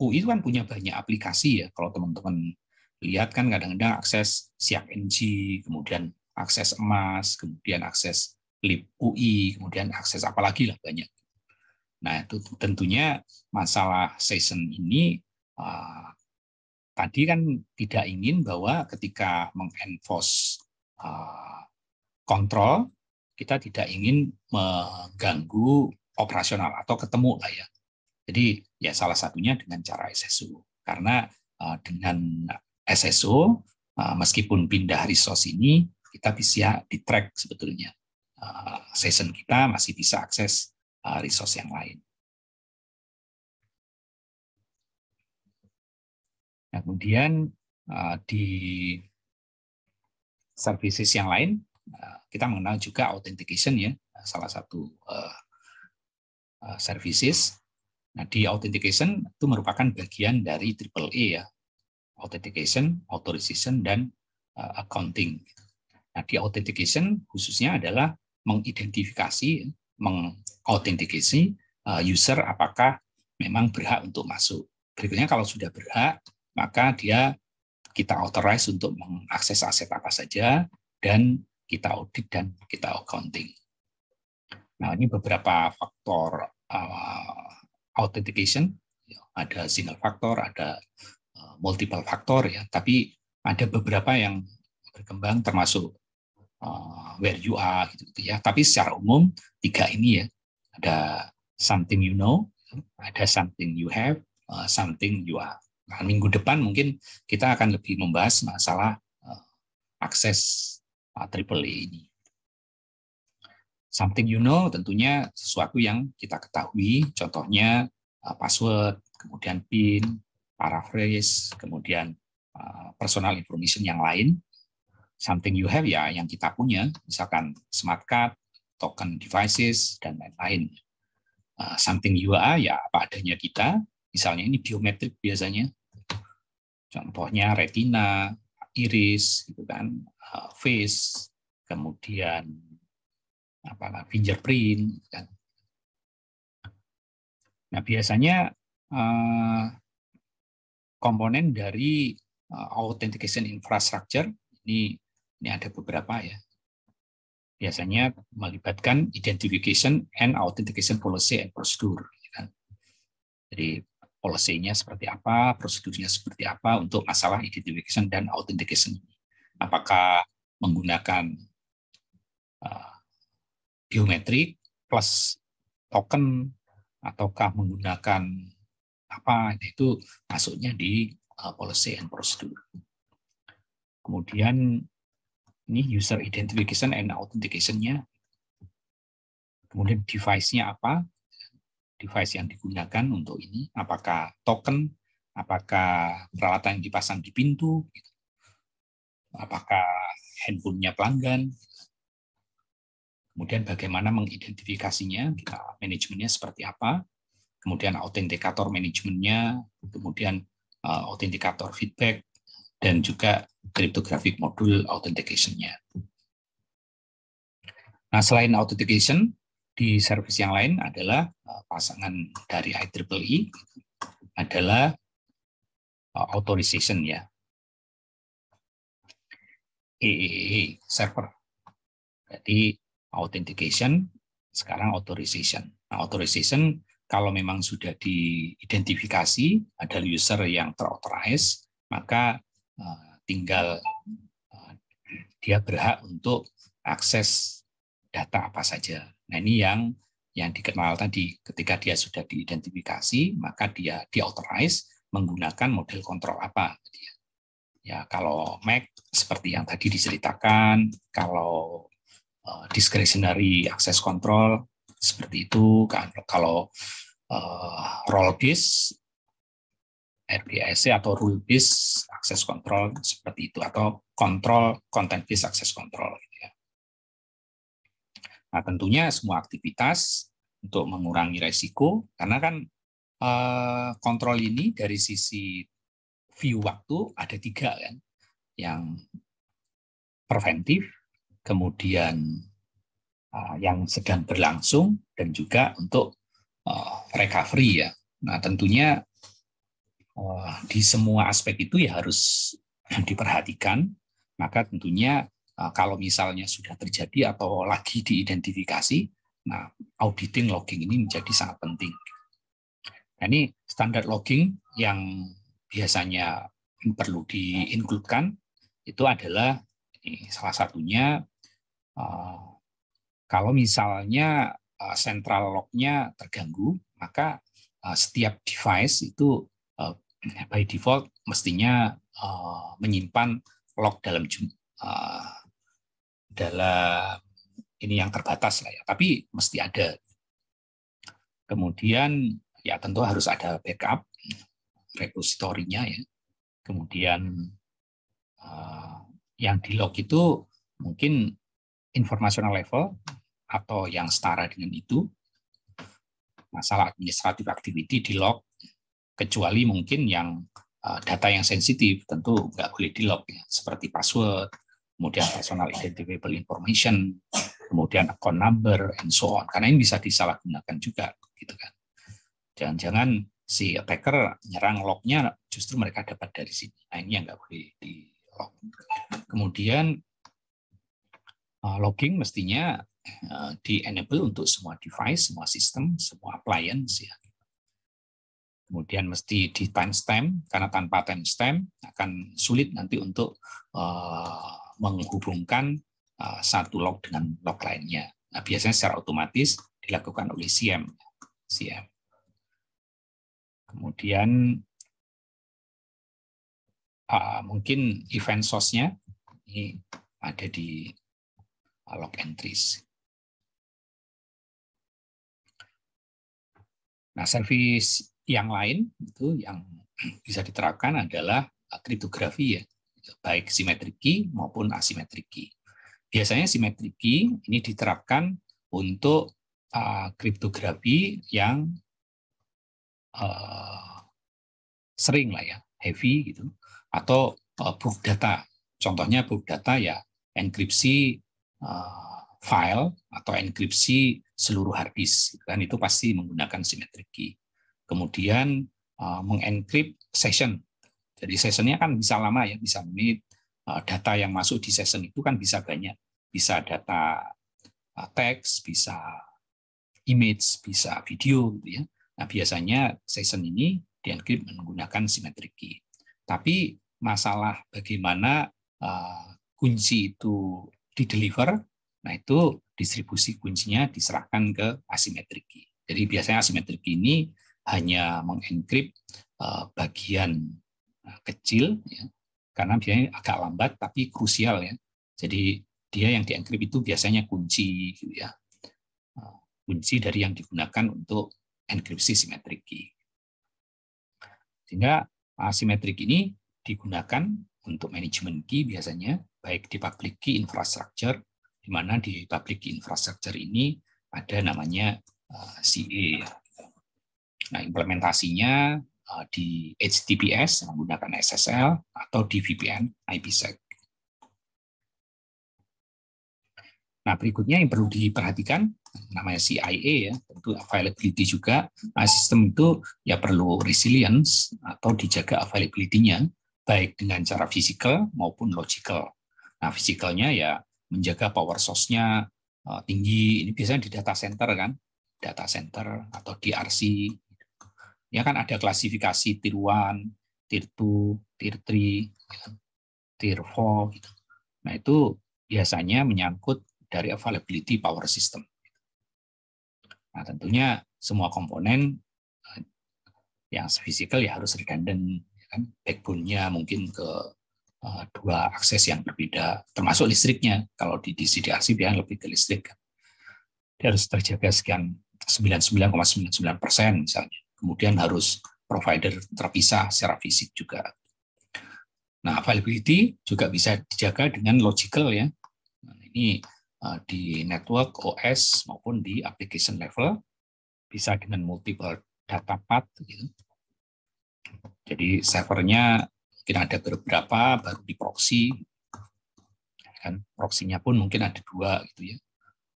UI itu kan punya banyak aplikasi ya. Kalau teman-teman lihat kan kadang-kadang akses Siak NG, kemudian akses emas, kemudian akses lib UI, kemudian akses apalagi lah banyak. Nah, itu tentunya masalah session ini tadi kan tidak ingin bahwa ketika mengenforce kontrol, kita tidak ingin mengganggu operasional atau ketemu lah ya. Jadi ya salah satunya dengan cara SSO. Karena dengan SSO, meskipun pindah resource ini, kita bisa di-track sebetulnya. Session kita masih bisa akses resource yang lain. Nah, kemudian di services yang lain, kita mengenal juga authentication ya, salah satu services. Nah, di authentication itu merupakan bagian dari AAA ya, authentication, authorization, dan accounting. Nah, di authentication khususnya adalah mengidentifikasi, mengautentikasi user apakah memang berhak untuk masuk. Berikutnya kalau sudah berhak, maka kita authorize untuk mengakses aset apa saja, dan kita audit dan kita accounting. Nah, ini beberapa faktor authentication, ada single factor, ada multiple factor ya, tapi ada beberapa yang berkembang termasuk where you are gitu ya. Tapi secara umum 3 ini ya, ada something you know, ada something you have, something you are. Nah, minggu depan mungkin kita akan lebih membahas masalah akses AAA ini. Something you know tentunya sesuatu yang kita ketahui, contohnya password, kemudian PIN, paraphrase, kemudian personal information yang lain. Something you have ya yang kita punya, misalkan smart card, token devices, dan lain-lain. Something you are ya apa adanya kita, misalnya ini biometrik biasanya, contohnya retina, iris, gitu kan, face, kemudian fingerprint. Kan. Nah biasanya komponen dari authentication infrastructure, ini ada beberapa ya. Biasanya melibatkan identification and authentication policy and procedure. Jadi policy-nya seperti apa, prosedurnya seperti apa untuk masalah identification dan authentication. Apakah menggunakan biometrik plus token, ataukah menggunakan apa, itu masuknya di policy and procedure. Kemudian ini user identification and authentication-nya. Kemudian device-nya apa, device yang digunakan untuk ini, apakah token, apakah peralatan yang dipasang di pintu, apakah handphonenya pelanggan. Kemudian bagaimana mengidentifikasinya, manajemennya seperti apa, kemudian autentikator manajemennya, kemudian autentikator feedback, dan juga cryptographic module authentication-nya. Nah, selain authentication, di service yang lain adalah pasangan dari IEEE adalah authorization ya. EEE server. Jadi authentication, sekarang authorization. Nah, authorization kalau memang sudah diidentifikasi, ada user yang terauthorize, maka tinggal dia berhak untuk akses data apa saja. Nah, ini yang dikenal tadi, ketika dia sudah diidentifikasi, maka dia di-authorize menggunakan model kontrol apa. Ya, kalau MAC seperti yang tadi diceritakan, kalau discretionary access control seperti itu, kan. Kalau role based RBAC atau rule based access control seperti itu, atau content based access control. Nah, tentunya semua aktivitas untuk mengurangi resiko, karena kan kontrol ini dari sisi view waktu ada 3 kan, yang preventif, kemudian yang sedang berlangsung, dan juga untuk recovery ya. Nah, tentunya di semua aspek itu ya harus diperhatikan. Maka tentunya kalau misalnya sudah terjadi atau lagi diidentifikasi, nah auditing logging ini menjadi sangat penting. Nah, ini standar logging yang biasanya perlu di-include-kan itu adalah salah satunya kalau misalnya central log-nya terganggu, maka setiap device itu by default mestinya menyimpan log dalam ini yang terbatas lah ya, tapi mesti ada. Kemudian ya tentu harus ada backup repositorinya ya. Kemudian yang di log itu mungkin informational level atau yang setara dengan itu. Masalah administrative activity di log, kecuali mungkin yang data yang sensitif tentu nggak boleh di log ya, seperti password, kemudian personal identifiable information, kemudian account number, and so on. Karena ini bisa disalahgunakan juga, gitu kan. Jangan-jangan si attacker nyerang lognya justru mereka dapat dari sini. Nah, ini yang nggak boleh di log. Kemudian logging mestinya di-enable untuk semua device, semua sistem, semua appliance ya. Kemudian mesti di timestamp, karena tanpa timestamp akan sulit nanti untuk menghubungkan satu log dengan log lainnya. Nah, biasanya secara otomatis dilakukan oleh CM. Kemudian mungkin event source-nya ini ada di log entries. Nah, service yang lain itu yang bisa diterapkan adalah kriptografi ya, baik symmetric key maupun asymmetric key. Biasanya symmetric key ini diterapkan untuk kriptografi yang sering lah ya, heavy gitu, atau bulk data. Contohnya bulk data ya enkripsi file atau enkripsi seluruh hard disk, kan itu pasti menggunakan symmetric key. Kemudian mengenkrip session, Jadi sessionnya kan bisa lama ya, bisa menit. Data yang masuk di session itu kan bisa banyak, bisa data teks, bisa image, bisa video, gitu ya. Nah biasanya session ini dienkrip menggunakan symmetric key. Tapi masalah bagaimana kunci itu dideliver, nah itu distribusi kuncinya diserahkan ke asymmetric key. Jadi biasanya asymmetric key ini hanya mengenkrip bagian kecil, ya, karena biasanya agak lambat tapi krusial ya. Jadi dia yang dienkrip itu biasanya kunci, gitu ya, kunci dari yang digunakan untuk enkripsi symmetric key. Sehingga asymmetric ini digunakan untuk manajemen key biasanya baik di public key infrastructure, di mana di public key infrastructure ini ada namanya CA. Nah, implementasinya di HTTPS menggunakan SSL atau di VPN IPsec. Nah, berikutnya yang perlu diperhatikan namanya CIA ya, tentu availability juga. Nah, sistem itu ya perlu resilience atau dijaga availability-nya baik dengan cara physical maupun logical. Nah, physicalnya ya menjaga power source-nya tinggi. Ini biasanya di data center kan, data center atau DRC. Ya kan ada klasifikasi tier 1, tier 2, tier 3, tier 4 gitu. Nah, itu biasanya menyangkut dari availability power system. Nah, tentunya semua komponen yang physical ya harus redundant, kan? Backbone-nya mungkin ke dua akses yang berbeda, termasuk listriknya. Kalau di DC-DRC biasanya lebih ke listrik. Dia harus terjaga sekian 99,99% misalnya. Kemudian harus provider terpisah secara fisik juga. Nah, availability juga bisa dijaga dengan logical ya. Nah, ini di network, OS, maupun di application level, bisa dengan multiple data path. Gitu. Jadi servernya mungkin ada beberapa, baru di proxy. Kan, proxy-nya pun mungkin ada 2. Gitu ya.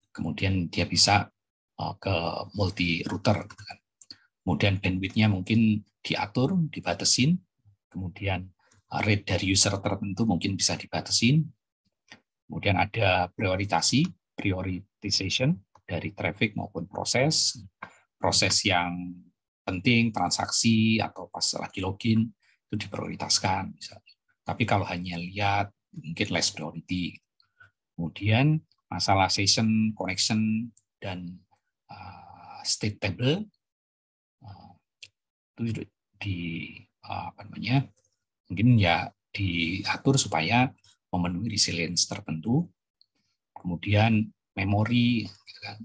Kemudian dia bisa ke multi router. Gitu kan. Kemudian bandwidth-nya mungkin diatur, dibatasin. Kemudian rate dari user tertentu mungkin bisa dibatasin. Kemudian ada prioritization dari traffic maupun proses yang penting, transaksi atau pas lagi login itu diprioritaskan misalnya. Tapi kalau hanya lihat mungkin less priority. Kemudian masalah session, connection dan state table itu mungkin ya diatur supaya memenuhi resilience tertentu. Kemudian memori, gitu kan.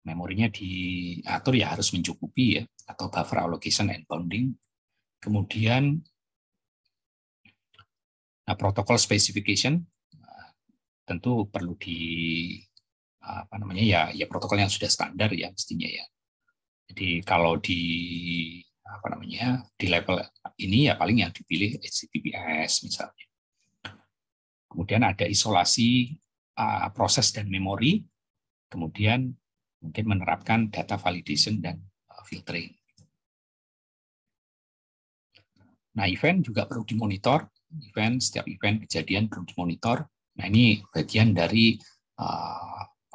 Memorinya diatur ya harus mencukupi ya, atau buffer allocation and bounding. Kemudian protokol specification tentu perlu ya protokol yang sudah standar ya mestinya ya. Jadi kalau di level ini ya paling yang dipilih HTTPS misalnya. Kemudian ada isolasi proses dan memori, kemudian mungkin menerapkan data validation dan filtering. Nah, event juga perlu dimonitor. Setiap event kejadian perlu dimonitor. Nah, ini bagian dari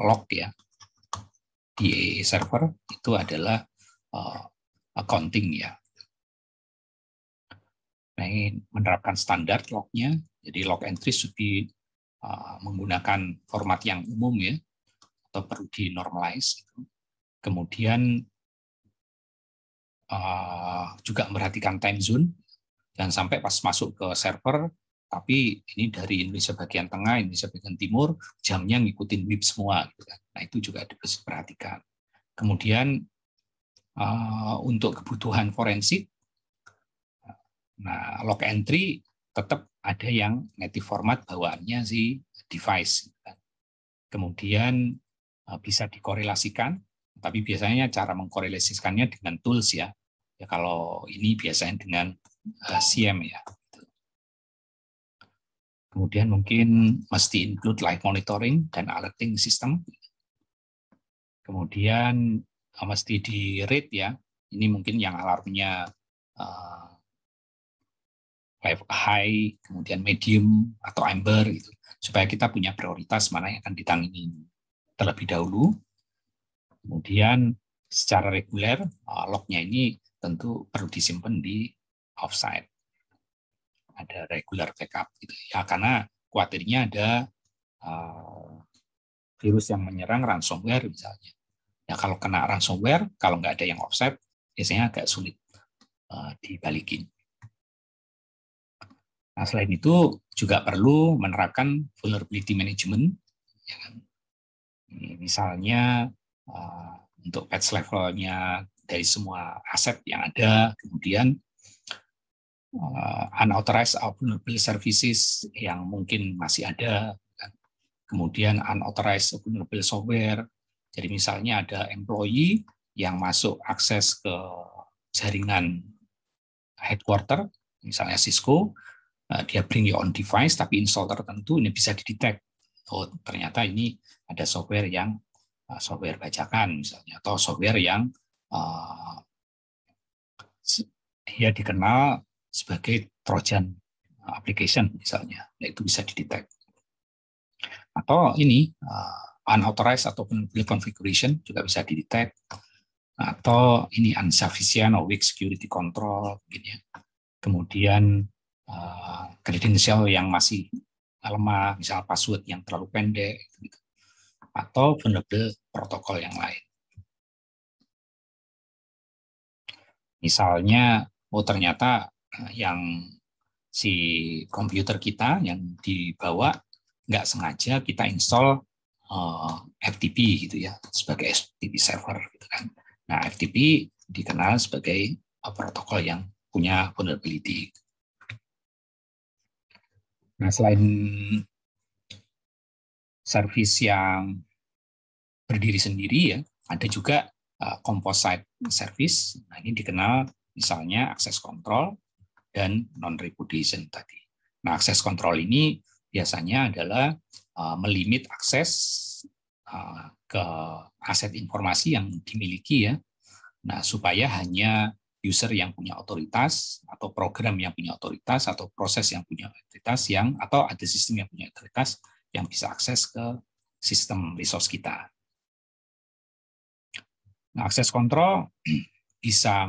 log ya. Di server itu adalah accounting ya. Nah, ini menerapkan standar lognya. Jadi log entry should be menggunakan format yang umum ya, atau perlu di-normalize. Kemudian juga memperhatikan time zone, jangan sampai pas masuk ke server, tapi ini dari Indonesia bagian tengah, Indonesia bagian timur, jamnya ngikutin WIB semua. Gitu kan. Nah, itu juga harus diperhatikan. Kemudian untuk kebutuhan forensik, nah log entry tetap ada yang native format bawaannya si device. Kemudian bisa dikorelasikan, tapi biasanya cara mengkorelasikannya dengan tools ya. Ya kalau ini biasanya dengan SIEM ya. Kemudian mungkin mesti include live monitoring dan alerting system. Kemudian mesti di rate ya. Ini mungkin yang alarmnya level high, kemudian medium atau amber gitu, supaya kita punya prioritas mana yang akan ditangani terlebih dahulu. Kemudian secara reguler lognya ini tentu perlu disimpan di offsite. Ada regular backup gitu ya, karena khawatirnya ada virus yang menyerang ransomware misalnya. Ya kalau kena ransomware, kalau nggak ada yang offset, biasanya agak sulit dibalikin. Nah, selain itu juga perlu menerapkan vulnerability management. Ya kan? Misalnya untuk patch levelnya dari semua aset yang ada, kemudian unauthorized vulnerable services yang mungkin masih ada, kemudian unauthorized vulnerable software. Jadi misalnya ada employee yang masuk akses ke jaringan headquarter, misalnya Cisco, dia bring your own device, tapi install tertentu ini bisa didetect. Oh, ternyata ini ada software yang software bajakan misalnya, atau software yang dia dikenal sebagai Trojan application misalnya, itu bisa didetect. Atau ini unauthorized atau vulnerable configuration juga bisa didetect, atau ini insufficient or weak security control, gitu ya. Kemudian credential yang masih lemah, misal password yang terlalu pendek, gitu. Atau vulnerable protokol yang lain. Misalnya, oh ternyata yang si komputer kita yang dibawa nggak sengaja kita install FTP gitu ya, sebagai FTP server gitu kan. Nah, FTP dikenal sebagai protokol yang punya vulnerability. Nah, selain service yang berdiri sendiri ya, ada juga composite service. Nah, ini dikenal misalnya access control dan non-repudiation tadi. Nah, access control ini biasanya adalah melimit akses ke aset informasi yang dimiliki ya. Nah, supaya hanya user yang punya otoritas atau program yang punya otoritas atau proses yang punya otoritas atau ada sistem yang punya otoritas yang bisa akses ke sistem resource kita. Nah, access control bisa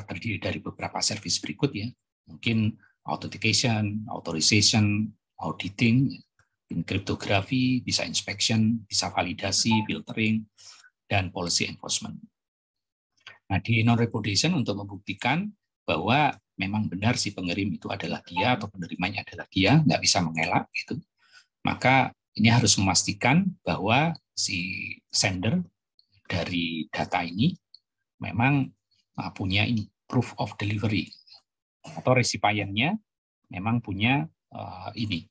terdiri dari beberapa service berikut ya. Mungkin authentication, authorization, auditing, kriptografi, bisa inspection, bisa validasi, filtering, dan policy enforcement. Nah, di non-repudiation untuk membuktikan bahwa memang benar si pengirim itu adalah dia atau penerimanya adalah dia, nggak bisa mengelak gitu. Maka ini harus memastikan bahwa si sender dari data ini memang punya ini proof of delivery atau recipientnya memang punya ini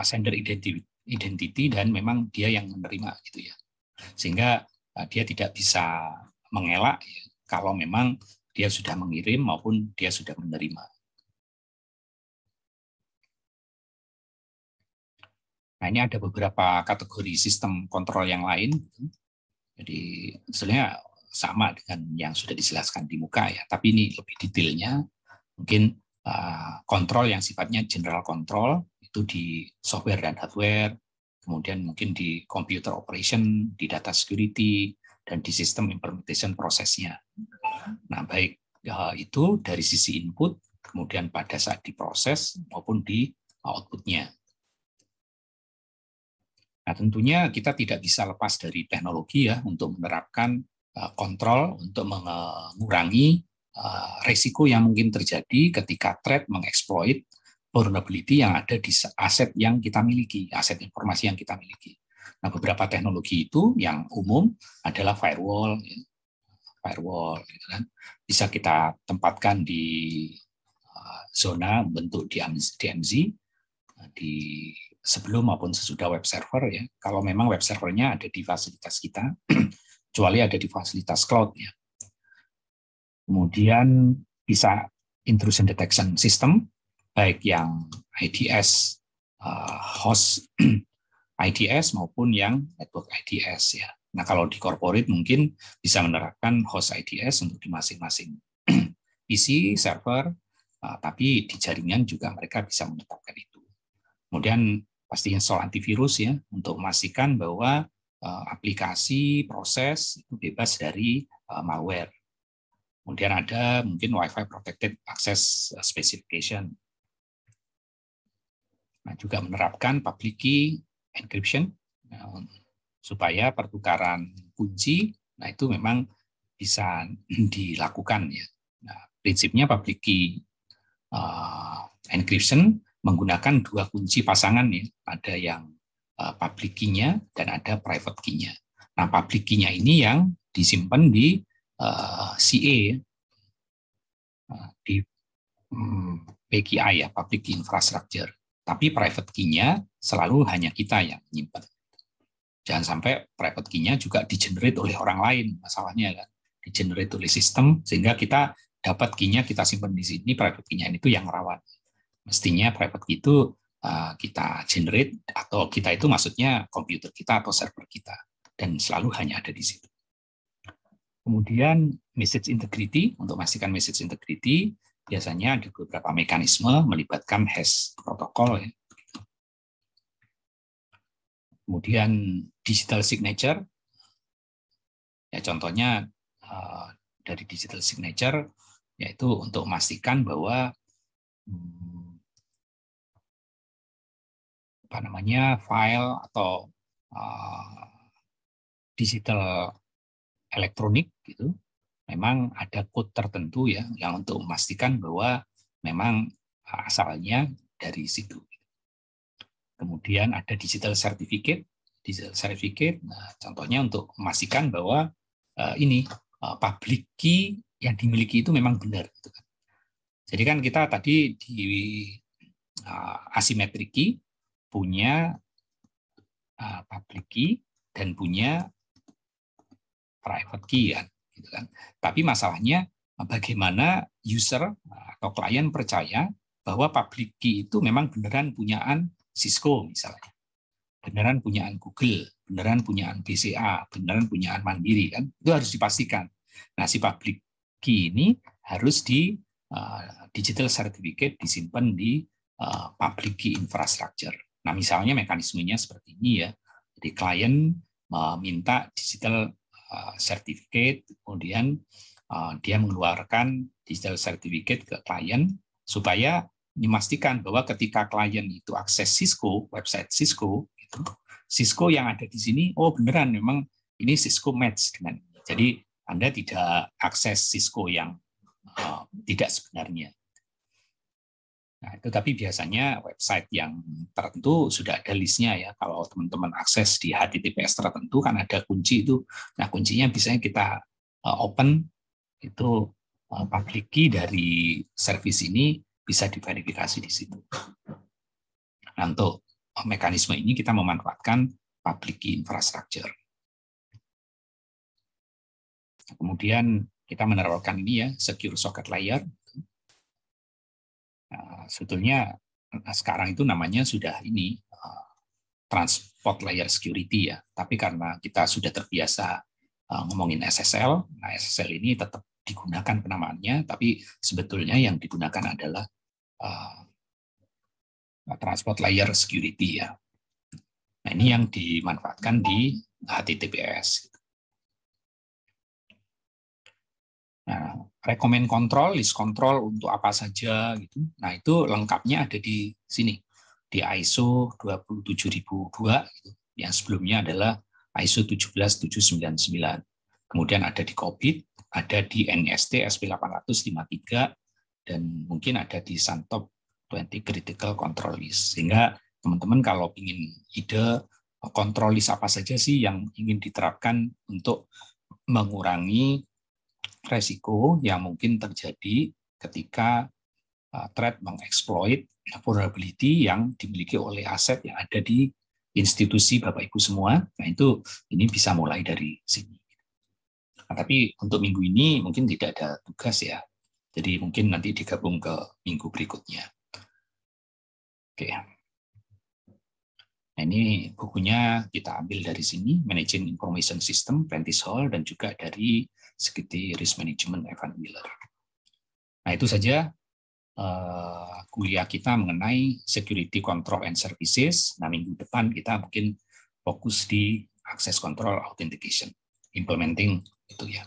sender identity dan memang dia yang menerima gitu ya, sehingga dia tidak bisa mengelak ya, kalau memang dia sudah mengirim maupun dia sudah menerima. Nah, ini ada beberapa kategori sistem kontrol yang lain. Jadi sebenarnya sama dengan yang sudah dijelaskan di muka ya, tapi ini lebih detailnya. Mungkin kontrol yang sifatnya general control itu di software dan hardware, kemudian mungkin di computer operation, di data security, dan di sistem implementation prosesnya. Nah, baik itu dari sisi input, kemudian pada saat diproses maupun di outputnya. Nah, tentunya kita tidak bisa lepas dari teknologi ya untuk menerapkan kontrol untuk mengurangi risiko yang mungkin terjadi ketika threat mengeksploit vulnerability yang ada di aset yang kita miliki, aset informasi yang kita miliki. Nah, beberapa teknologi itu yang umum adalah firewall, gitu kan. Bisa kita tempatkan di zona bentuk DMZ di sebelum maupun sesudah web server ya. Kalau memang web servernya ada di fasilitas kita, kecuali ada di fasilitas cloud ya. Kemudian bisa intrusion detection system, baik yang IDS host IDS maupun yang network IDS ya. Nah, kalau di corporate mungkin bisa menerapkan host IDS untuk di masing-masing PC, server, tapi di jaringan juga mereka bisa menetapkan itu. Kemudian pasti install antivirus ya, untuk memastikan bahwa aplikasi, proses itu bebas dari malware. Kemudian ada mungkin Wi-Fi Protected Access Specification. Nah, juga menerapkan public key encryption supaya pertukaran kunci, nah itu memang bisa dilakukan ya. Nah, prinsipnya public key encryption menggunakan dua kunci pasangan ya, ada yang public key-nya dan ada private key-nya. Nah, public key-nya ini yang disimpan di CA, di PKI ya, Public Key Infrastructure. Tapi private key-nya selalu hanya kita yang menyimpan. Jangan sampai private key-nya juga di-generate oleh orang lain, masalahnya kan. Di-generate oleh sistem, sehingga kita dapat key-nya kita simpan di sini, private key-nya itu yang rawan. Mestinya private key itu kita generate, atau kita itu maksudnya komputer kita atau server kita, dan selalu hanya ada di situ. Kemudian message integrity, untuk memastikan message integrity, biasanya ada beberapa mekanisme melibatkan hash protokol. Ya. Kemudian digital signature, ya contohnya dari digital signature, yaitu untuk memastikan bahwa file atau digital elektronik gitu, memang ada code tertentu ya yang untuk memastikan bahwa memang asalnya dari situ. Kemudian ada digital certificate. Digital certificate, nah, contohnya untuk memastikan bahwa ini public key yang dimiliki itu memang benar. Gitu kan. Jadi kan kita tadi di asymmetric key punya public key dan punya private key kan, gitu kan. Tapi masalahnya bagaimana user atau klien percaya bahwa public key itu memang beneran punyaan Cisco misalnya, beneran punyaan Google, beneran punyaan BCA, beneran punyaan Mandiri kan, itu harus dipastikan. Nah, si public key ini harus di digital certificate disimpan di public key infrastructure. Nah, misalnya mekanismenya seperti ini ya. Jadi klien meminta digital certificate, kemudian dia mengeluarkan digital certificate ke klien supaya memastikan bahwa ketika klien itu akses Cisco, website Cisco, gitu, Cisco yang ada di sini, oh beneran memang ini Cisco match dengan. Jadi Anda tidak akses Cisco yang tidak sebenarnya. Nah, itu tapi biasanya website yang tertentu sudah ada listnya ya. Kalau teman-teman akses di HTTPS tertentu kan ada kunci itu. Nah, kuncinya biasanya kita open itu public key dari service ini bisa diverifikasi di situ. Nah, untuk mekanisme ini kita memanfaatkan public key infrastructure. Kemudian kita menerapkan ini ya, secure socket layer. Nah, sebetulnya sekarang itu namanya sudah ini transport layer security ya. Tapi karena kita sudah terbiasa ngomongin SSL, nah SSL ini tetap digunakan penamaannya, tapi sebetulnya yang digunakan adalah transport layer security ya. Nah, ini yang dimanfaatkan di HTTPS. Nah, rekomen kontrol, list kontrol untuk apa saja gitu. Nah, itu lengkapnya ada di sini di ISO 27002 gitu. Yang sebelumnya adalah ISO 17799. Kemudian ada di COBIT, ada di NIST SP853 dan mungkin ada di SANTOP 20 Critical Control List. Sehingga teman-teman kalau ingin ide kontrol list apa saja sih yang ingin diterapkan untuk mengurangi resiko yang mungkin terjadi ketika threat mengeksploit vulnerability yang dimiliki oleh aset yang ada di institusi Bapak Ibu semua. Nah, itu ini bisa mulai dari sini. Nah, tapi untuk minggu ini mungkin tidak ada tugas ya. Jadi mungkin nanti digabung ke minggu berikutnya. Oke. Nah, ini bukunya kita ambil dari sini, Managing Information System, Prentice Hall, dan juga dari Security Risk Management, Evan Miller. Nah, itu saja kuliah kita mengenai Security Control and Services. Nah, minggu depan kita mungkin fokus di Access Control Authentication, implementing itu ya.